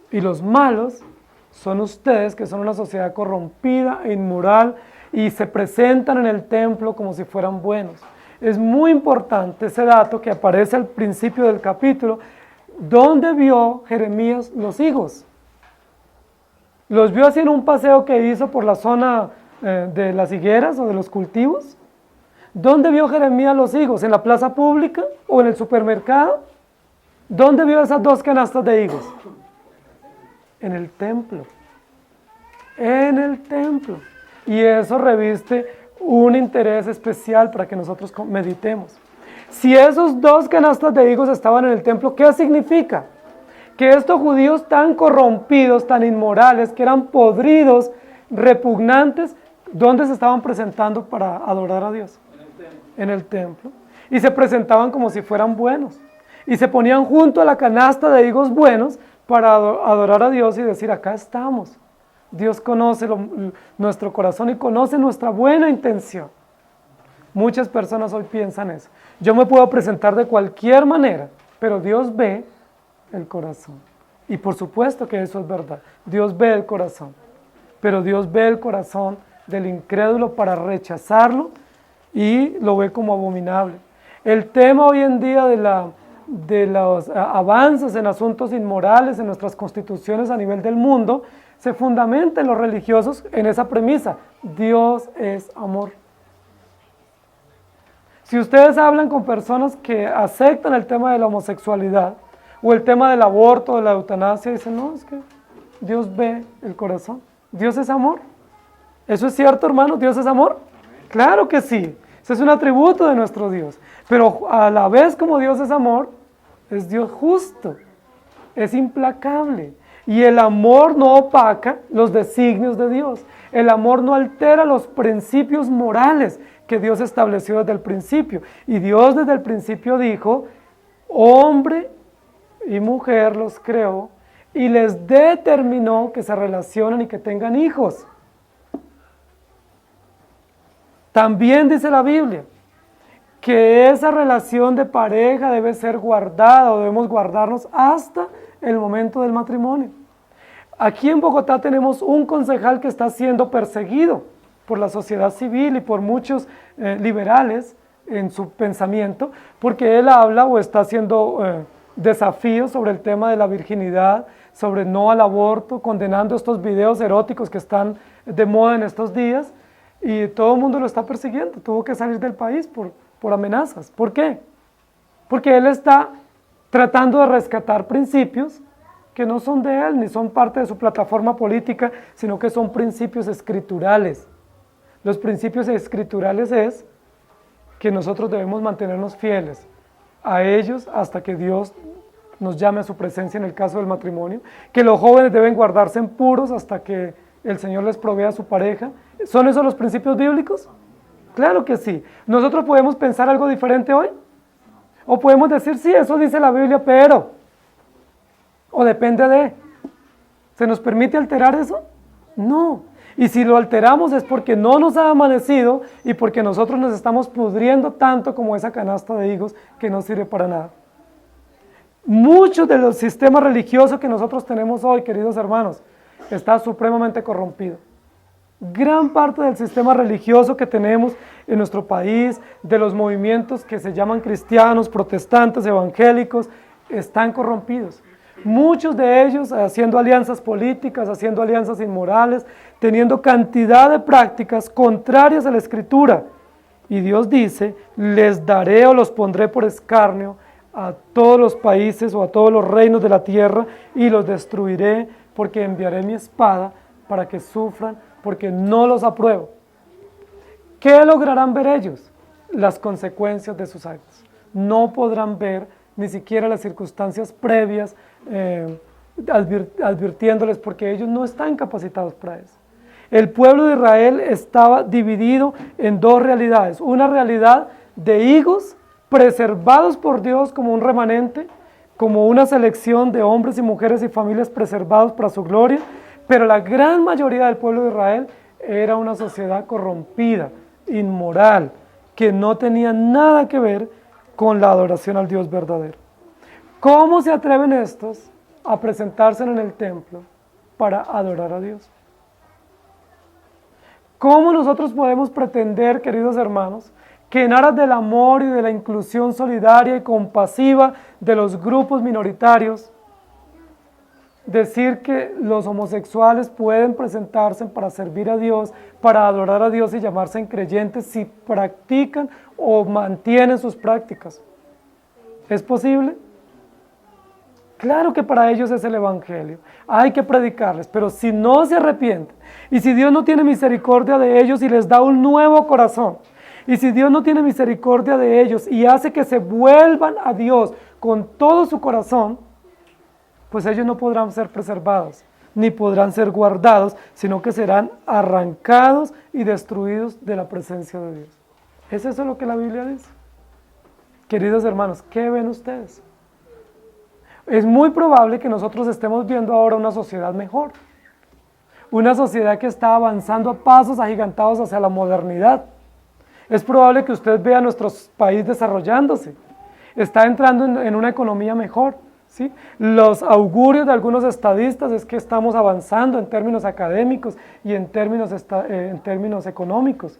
Y los malos son ustedes, que son una sociedad corrompida e inmoral y se presentan en el templo como si fueran buenos. Es muy importante ese dato que aparece al principio del capítulo, donde vio Jeremías los higos. ¿Los vio así en un paseo que hizo por la zona de las higueras o de los cultivos? ¿Dónde vio Jeremías los higos? ¿En la plaza pública o en el supermercado? ¿Dónde vio esas 2 canastas de higos? En el templo. En el templo. Y eso reviste un interés especial para que nosotros meditemos. Si esos 2 canastas de higos estaban en el templo, ¿qué significa? Que estos judíos tan corrompidos, tan inmorales, que eran podridos, repugnantes, ¿dónde se estaban presentando para adorar a Dios? En el templo. Y se presentaban como si fueran buenos. Y se ponían junto a la canasta de higos buenos para adorar a Dios y decir, acá estamos. Dios conoce nuestro corazón y conoce nuestra buena intención. Muchas personas hoy piensan eso. Yo me puedo presentar de cualquier manera, pero Dios ve el corazón. Y por supuesto que eso es verdad. Dios ve el corazón. Pero Dios ve el corazón del incrédulo para rechazarlo y lo ve como abominable. El tema hoy en día de los avances en asuntos inmorales en nuestras constituciones a nivel del mundo se fundamenta en los religiosos en esa premisa: Dios es amor. Si ustedes hablan con personas que aceptan el tema de la homosexualidad o el tema del aborto, de la eutanasia, dicen, no, es que Dios ve el corazón. Dios es amor. ¿Eso es cierto, hermanos? ¿Dios es amor? Claro que sí. Ese es un atributo de nuestro Dios. Pero a la vez como Dios es amor, es Dios justo, es implacable. Y el amor no opaca los designios de Dios. El amor no altera los principios morales que Dios estableció desde el principio. Y Dios desde el principio dijo, hombre y mujer los creó y les determinó que se relacionen y que tengan hijos. También dice la Biblia que esa relación de pareja debe ser guardada o debemos guardarnos hasta el momento del matrimonio. Aquí en Bogotá tenemos un concejal que está siendo perseguido por la sociedad civil y por muchos liberales en su pensamiento, porque él habla o está haciendo desafíos sobre el tema de la virginidad, sobre no al aborto, condenando estos videos eróticos que están de moda en estos días, y todo el mundo lo está persiguiendo. Tuvo que salir del país por amenazas. ¿Por qué? Porque él está tratando de rescatar principios que no son de él, ni son parte de su plataforma política, sino que son principios escriturales. Los principios escriturales es que nosotros debemos mantenernos fieles a ellos hasta que Dios nos llame a su presencia en el caso del matrimonio, que los jóvenes deben guardarse en puros hasta que el Señor les provea a su pareja. ¿Son esos los principios bíblicos? Claro que sí. ¿Nosotros podemos pensar algo diferente hoy? ¿O podemos decir, sí, eso dice la Biblia, pero? ¿O depende de? ¿Se nos permite alterar eso? No. Y si lo alteramos es porque no nos ha amanecido y porque nosotros nos estamos pudriendo tanto como esa canasta de higos que no sirve para nada. Muchos de los sistemas religiosos que nosotros tenemos hoy, queridos hermanos, está supremamente corrompido. Gran parte del sistema religioso que tenemos en nuestro país, de los movimientos que se llaman cristianos, protestantes, evangélicos, están corrompidos. Muchos de ellos haciendo alianzas políticas, haciendo alianzas inmorales, teniendo cantidad de prácticas contrarias a la Escritura. Y Dios dice, les daré o los pondré por escarnio a todos los países o a todos los reinos de la tierra y los destruiré porque enviaré mi espada para que sufran, porque no los apruebo. ¿Qué lograrán ver ellos? Las consecuencias de sus actos. No podrán ver ni siquiera las circunstancias previas, advirtiéndoles, porque ellos no están capacitados para eso. El pueblo de Israel estaba dividido en dos realidades. Una realidad de higos preservados por Dios como un remanente, como una selección de hombres y mujeres y familias preservados para su gloria, pero la gran mayoría del pueblo de Israel era una sociedad corrompida, inmoral, que no tenía nada que ver con la adoración al Dios verdadero. ¿Cómo se atreven estos a presentarse en el templo para adorar a Dios? ¿Cómo nosotros podemos pretender, queridos hermanos, que en aras del amor y de la inclusión solidaria y compasiva de los grupos minoritarios, decir que los homosexuales pueden presentarse para servir a Dios, para adorar a Dios y llamarse creyentes si practican o mantienen sus prácticas? ¿Es posible? Claro que para ellos es el evangelio, hay que predicarles, pero si no se arrepienten y si Dios no tiene misericordia de ellos y les da un nuevo corazón, y si Dios no tiene misericordia de ellos y hace que se vuelvan a Dios con todo su corazón, pues ellos no podrán ser preservados, ni podrán ser guardados, sino que serán arrancados y destruidos de la presencia de Dios. ¿Es eso lo que la Biblia dice? Queridos hermanos, ¿qué ven ustedes? es muy probable que nosotros estemos viendo ahora una sociedad mejor, una sociedad que está avanzando a pasos agigantados hacia la modernidad. Es probable que usted vea nuestro país desarrollándose, está entrando en una economía mejor, ¿sí? Los augurios de algunos estadistas es que estamos avanzando en términos académicos y en términos económicos.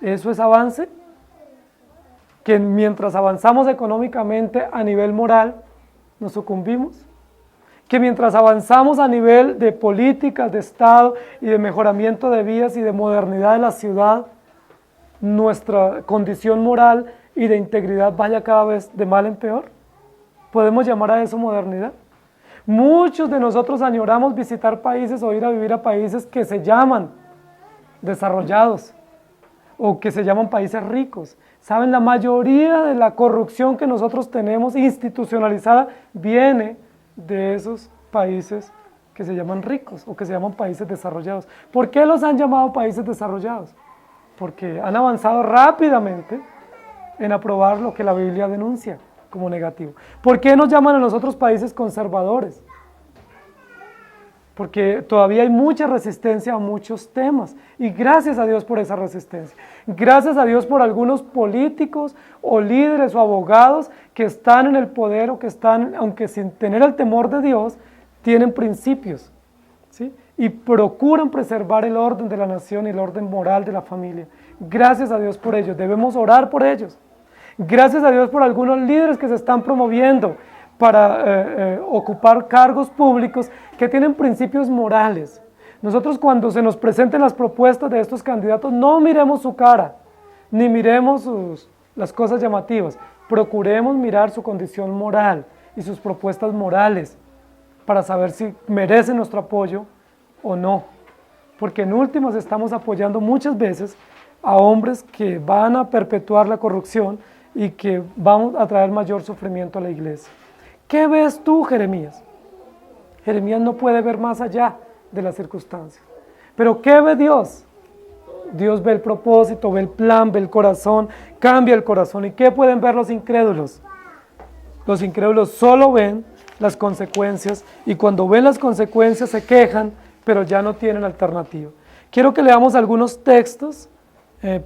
¿Eso es avance? Que mientras avanzamos económicamente a nivel moral, nos sucumbimos. Que mientras avanzamos a nivel de políticas, de Estado y de mejoramiento de vías y de modernidad de la ciudad, nuestra condición moral y de integridad vaya cada vez de mal en peor. ¿Podemos llamar a eso modernidad? Muchos de nosotros añoramos visitar países o ir a vivir a países que se llaman desarrollados o que se llaman países ricos. ¿Saben? La mayoría de la corrupción que nosotros tenemos institucionalizada viene de esos países que se llaman ricos o que se llaman países desarrollados. ¿Por qué los han llamado países desarrollados? Porque han avanzado rápidamente en aprobar lo que la Biblia denuncia como negativo. ¿Por qué nos llaman a nosotros países conservadores? Porque todavía hay mucha resistencia a muchos temas, y gracias a Dios por esa resistencia. Gracias a Dios por algunos políticos o líderes o abogados que están en el poder o que están, aunque sin tener el temor de Dios, tienen principios, ¿sí? Y procuran preservar el orden de la nación y el orden moral de la familia. Gracias a Dios por ellos, debemos orar por ellos. Gracias a Dios por algunos líderes que se están promoviendo para ocupar cargos públicos que tienen principios morales. Nosotros, cuando se nos presenten las propuestas de estos candidatos, no miremos su cara, ni miremos las cosas llamativas. Procuremos mirar su condición moral y sus propuestas morales para saber si merecen nuestro apoyo o no, porque en últimas estamos apoyando muchas veces a hombres que van a perpetuar la corrupción y que van a traer mayor sufrimiento a la iglesia. ¿Qué ves tú, Jeremías? Jeremías no puede ver más allá de las circunstancias, pero ¿qué ve Dios? Dios ve el propósito, ve el plan, ve el corazón, cambia el corazón. ¿Y qué pueden ver los incrédulos? Los incrédulos solo ven las consecuencias, y cuando ven las consecuencias se quejan, pero ya no tienen alternativa. Quiero que leamos algunos textos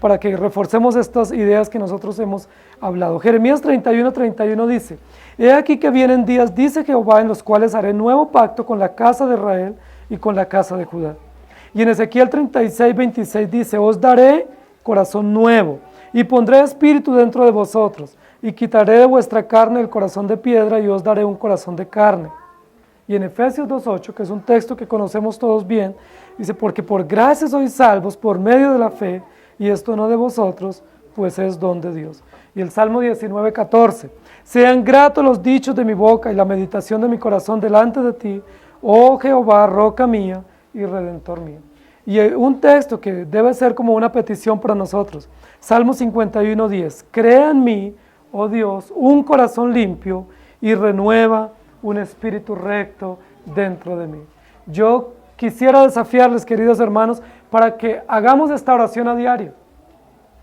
para que reforcemos estas ideas que nosotros hemos hablado. Jeremías 31:31 dice: He aquí que vienen días, dice Jehová, en los cuales haré nuevo pacto con la casa de Israel y con la casa de Judá. Y en Ezequiel 36:26 dice: Os daré corazón nuevo y pondré espíritu dentro de vosotros y quitaré de vuestra carne el corazón de piedra y os daré un corazón de carne. Y en Efesios 2:8, que es un texto que conocemos todos bien, dice: Porque por gracia sois salvos por medio de la fe, y esto no de vosotros, pues es don de Dios. Y el Salmo 19:14: Sean gratos los dichos de mi boca y la meditación de mi corazón delante de ti, oh Jehová, roca mía y redentor mío. Y un texto que debe ser como una petición para nosotros, Salmo 51:10: Crea en mí, oh Dios, un corazón limpio y renueva un espíritu recto dentro de mí. Yo quisiera desafiarles, queridos hermanos, para que hagamos esta oración a diario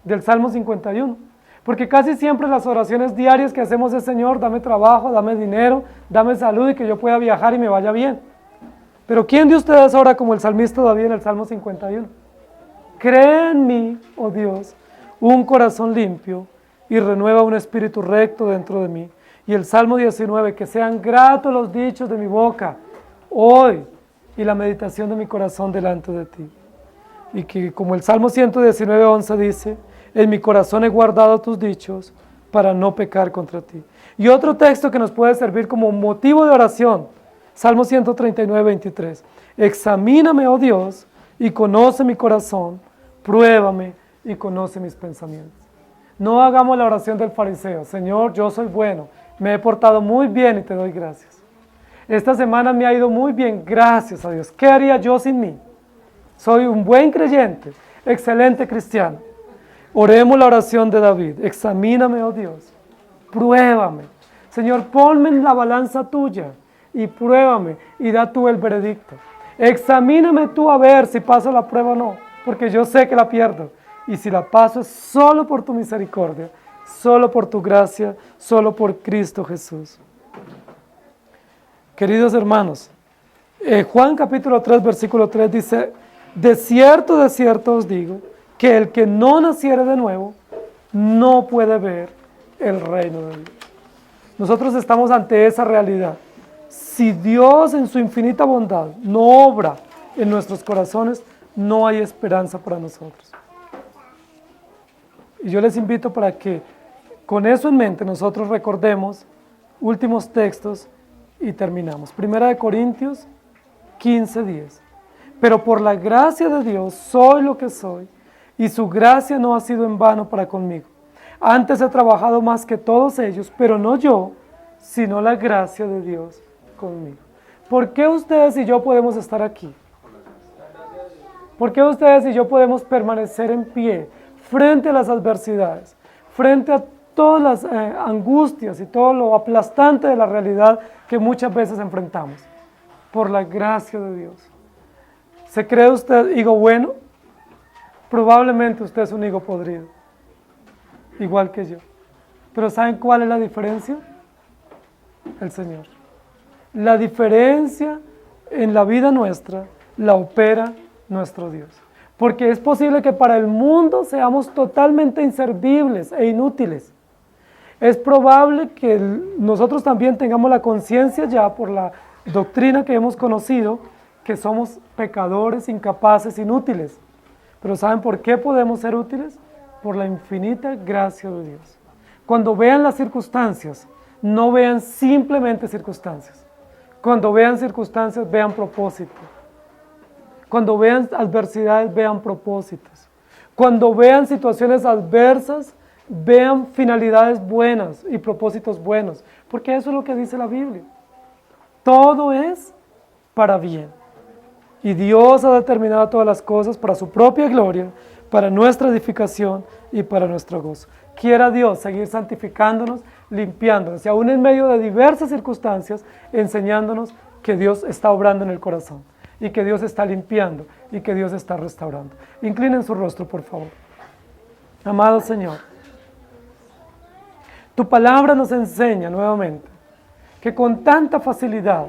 del Salmo 51, porque casi siempre las oraciones diarias que hacemos es: Señor, dame trabajo, dame dinero, dame salud y que yo pueda viajar y me vaya bien. Pero ¿quién de ustedes ora como el salmista David en el Salmo 51? Crea en mí, oh Dios, un corazón limpio y renueva un espíritu recto dentro de mí. Y el Salmo 19: Que sean gratos los dichos de mi boca hoy y la meditación de mi corazón delante de ti. Y que, como el Salmo 119:11 dice: En mi corazón he guardado tus dichos para no pecar contra ti. Y otro texto que nos puede servir como motivo de oración, Salmo 139:23: Examíname, oh Dios, y conoce mi corazón, pruébame y conoce mis pensamientos. No hagamos la oración del fariseo: Señor, yo soy bueno, me he portado muy bien y te doy gracias. Esta semana me ha ido muy bien, gracias a Dios. ¿Qué haría yo sin mí? Soy un buen creyente, excelente cristiano. Oremos la oración de David: Examíname, oh Dios, pruébame. Señor, ponme en la balanza tuya y pruébame y da tú el veredicto. Examíname tú a ver si paso la prueba o no, porque yo sé que la pierdo. Y si la paso es solo por tu misericordia, solo por tu gracia, solo por Cristo Jesús. Queridos hermanos, Juan capítulo 3, versículo 3 dice, de cierto os digo, que el que no naciere de nuevo, no puede ver el reino de Dios. Nosotros estamos ante esa realidad. Si Dios en su infinita bondad no obra en nuestros corazones, no hay esperanza para nosotros. Y yo les invito para que con eso en mente nosotros recordemos últimos textos y terminamos. 1 Corintios 15:10. Pero por la gracia de Dios soy lo que soy, y su gracia no ha sido en vano para conmigo. Antes he trabajado más que todos ellos, pero no yo, sino la gracia de Dios conmigo. ¿Por qué ustedes y yo podemos estar aquí? ¿Por qué ustedes y yo podemos permanecer en pie frente a las adversidades, frente a todas las angustias y todo lo aplastante de la realidad que muchas veces enfrentamos? Por la gracia de Dios. ¿Se cree usted higo bueno? Probablemente usted es un higo podrido, igual que yo. Pero ¿saben cuál es la diferencia? El Señor. La diferencia en la vida nuestra la opera nuestro Dios. Porque es posible que para el mundo seamos totalmente inservibles e inútiles. Es probable que nosotros también tengamos la conciencia ya por la doctrina que hemos conocido, que somos pecadores, incapaces, inútiles. Pero ¿saben por qué podemos ser útiles? Por la infinita gracia de Dios. Cuando vean las circunstancias, no vean simplemente circunstancias. Cuando vean circunstancias, vean propósito. Cuando vean adversidades, vean propósitos. Cuando vean situaciones adversas, vean finalidades buenas y propósitos buenos. Porque eso es lo que dice la Biblia. Todo es para bien. Y Dios ha determinado todas las cosas para su propia gloria, para nuestra edificación y para nuestro gozo. Quiera Dios seguir santificándonos, limpiándonos y aún en medio de diversas circunstancias, enseñándonos que Dios está obrando en el corazón y que Dios está limpiando y que Dios está restaurando. Inclinen su rostro, por favor. Amado Señor, tu palabra nos enseña nuevamente que con tanta facilidad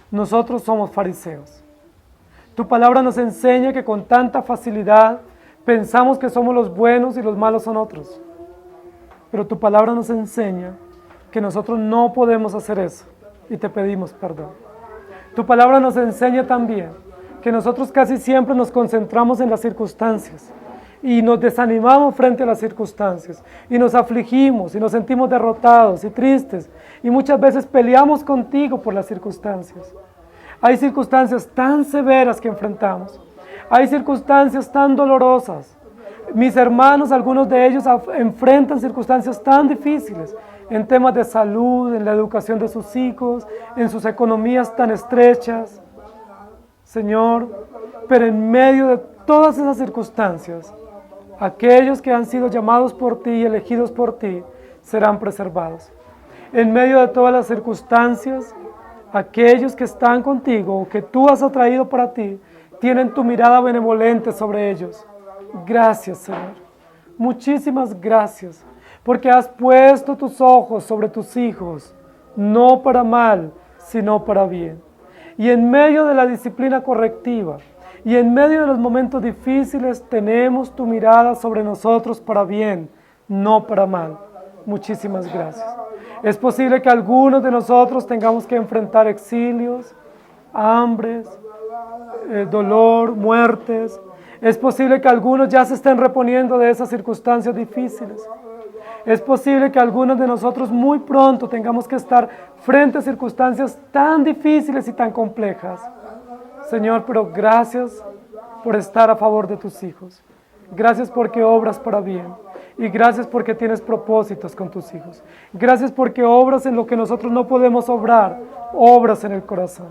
nosotros somos fariseos. Tu palabra nos enseña que con tanta facilidad pensamos que somos los buenos y los malos son otros. Pero tu palabra nos enseña que nosotros no podemos hacer eso y te pedimos perdón. Tu palabra nos enseña también que nosotros casi siempre nos concentramos en las circunstancias y nos desanimamos frente a las circunstancias y nos afligimos y nos sentimos derrotados y tristes y muchas veces peleamos contigo por las circunstancias. Hay circunstancias tan severas que enfrentamos, hay circunstancias tan dolorosas. Mis hermanos, algunos de ellos enfrentan circunstancias tan difíciles en temas de salud, en la educación de sus hijos, en sus economías tan estrechas. Señor, pero en medio de todas esas circunstancias, aquellos que han sido llamados por ti y elegidos por ti serán preservados. En medio de todas las circunstancias, aquellos que están contigo, que tú has atraído para ti, tienen tu mirada benevolente sobre ellos. Gracias, Señor. Muchísimas gracias, porque has puesto tus ojos sobre tus hijos, no para mal, sino para bien. Y en medio de la disciplina correctiva, y en medio de los momentos difíciles, tenemos tu mirada sobre nosotros para bien, no para mal. Muchísimas gracias. Es posible que algunos de nosotros tengamos que enfrentar exilios, hambres, dolor, muertes. Es posible que algunos ya se estén reponiendo de esas circunstancias difíciles. Es posible que algunos de nosotros muy pronto tengamos que estar frente a circunstancias tan difíciles y tan complejas. Señor, pero gracias por estar a favor de tus hijos. Gracias porque obras para bien. Y gracias porque tienes propósitos con tus hijos. Gracias porque obras en lo que nosotros no podemos obrar, obras en el corazón.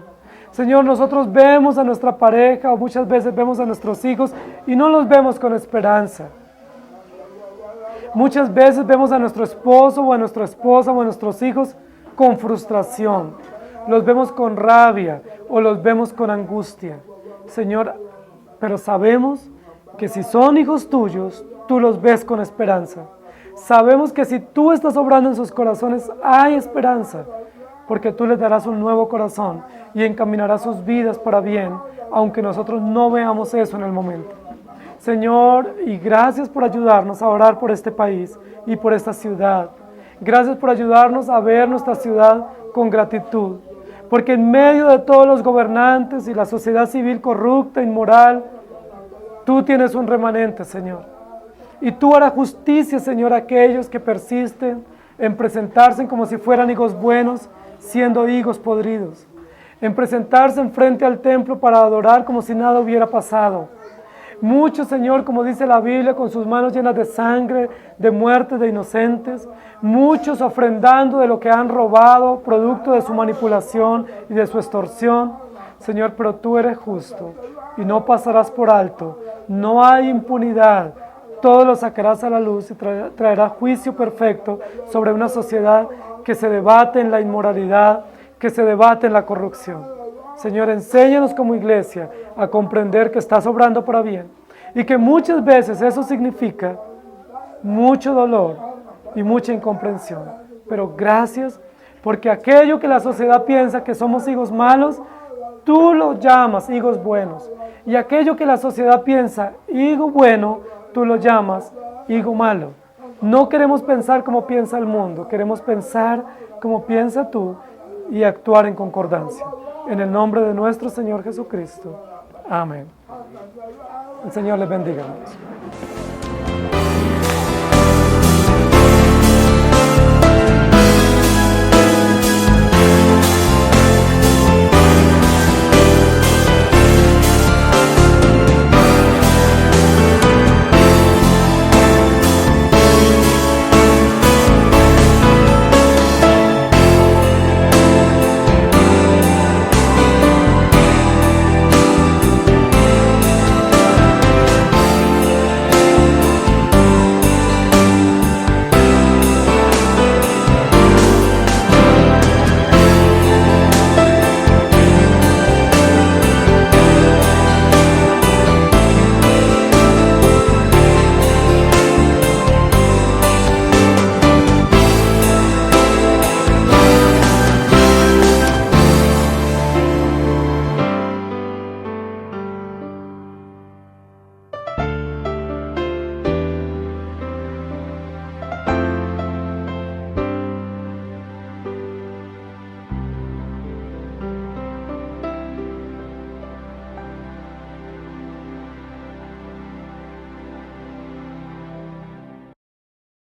Señor, nosotros vemos a nuestra pareja o muchas veces vemos a nuestros hijos y no los vemos con esperanza. Muchas veces vemos a nuestro esposo o a nuestra esposa o a nuestros hijos con frustración. Los vemos con rabia o los vemos con angustia. Señor, pero sabemos que si son hijos tuyos, tú los ves con esperanza. Sabemos que si tú estás obrando en sus corazones, hay esperanza. porque tú les darás un nuevo corazón y encaminarás sus vidas para bien, aunque nosotros no veamos eso en el momento. Señor, y gracias por ayudarnos a orar por este país y por esta ciudad. Gracias por ayudarnos a ver nuestra ciudad con gratitud, porque en medio de todos los gobernantes y la sociedad civil corrupta, inmoral, tú tienes un remanente, Señor. Y tú harás justicia, Señor, a aquellos que persisten en presentarse como si fueran higos buenos, siendo higos podridos. En presentarse enfrente al templo para adorar como si nada hubiera pasado. Muchos, Señor, como dice la Biblia, con sus manos llenas de sangre, de muertes de inocentes. Muchos ofrendando de lo que han robado, producto de su manipulación y de su extorsión. Señor, pero tú eres justo y no pasarás por alto. No hay impunidad. Todo lo sacarás a la luz y traerás juicio perfecto sobre una sociedad que se debate en la inmoralidad, que se debate en la corrupción. Señor, enséñanos como iglesia a comprender que estás obrando para bien y que muchas veces eso significa mucho dolor y mucha incomprensión. Pero gracias porque aquello que la sociedad piensa que somos hijos malos, tú lo llamas hijos buenos. Y aquello que la sociedad piensa hijo bueno, tú lo llamas hijo malo. No queremos pensar como piensa el mundo, queremos pensar como piensa tú y actuar en concordancia. En el nombre de nuestro Señor Jesucristo. Amén. El Señor les bendiga, hermanos.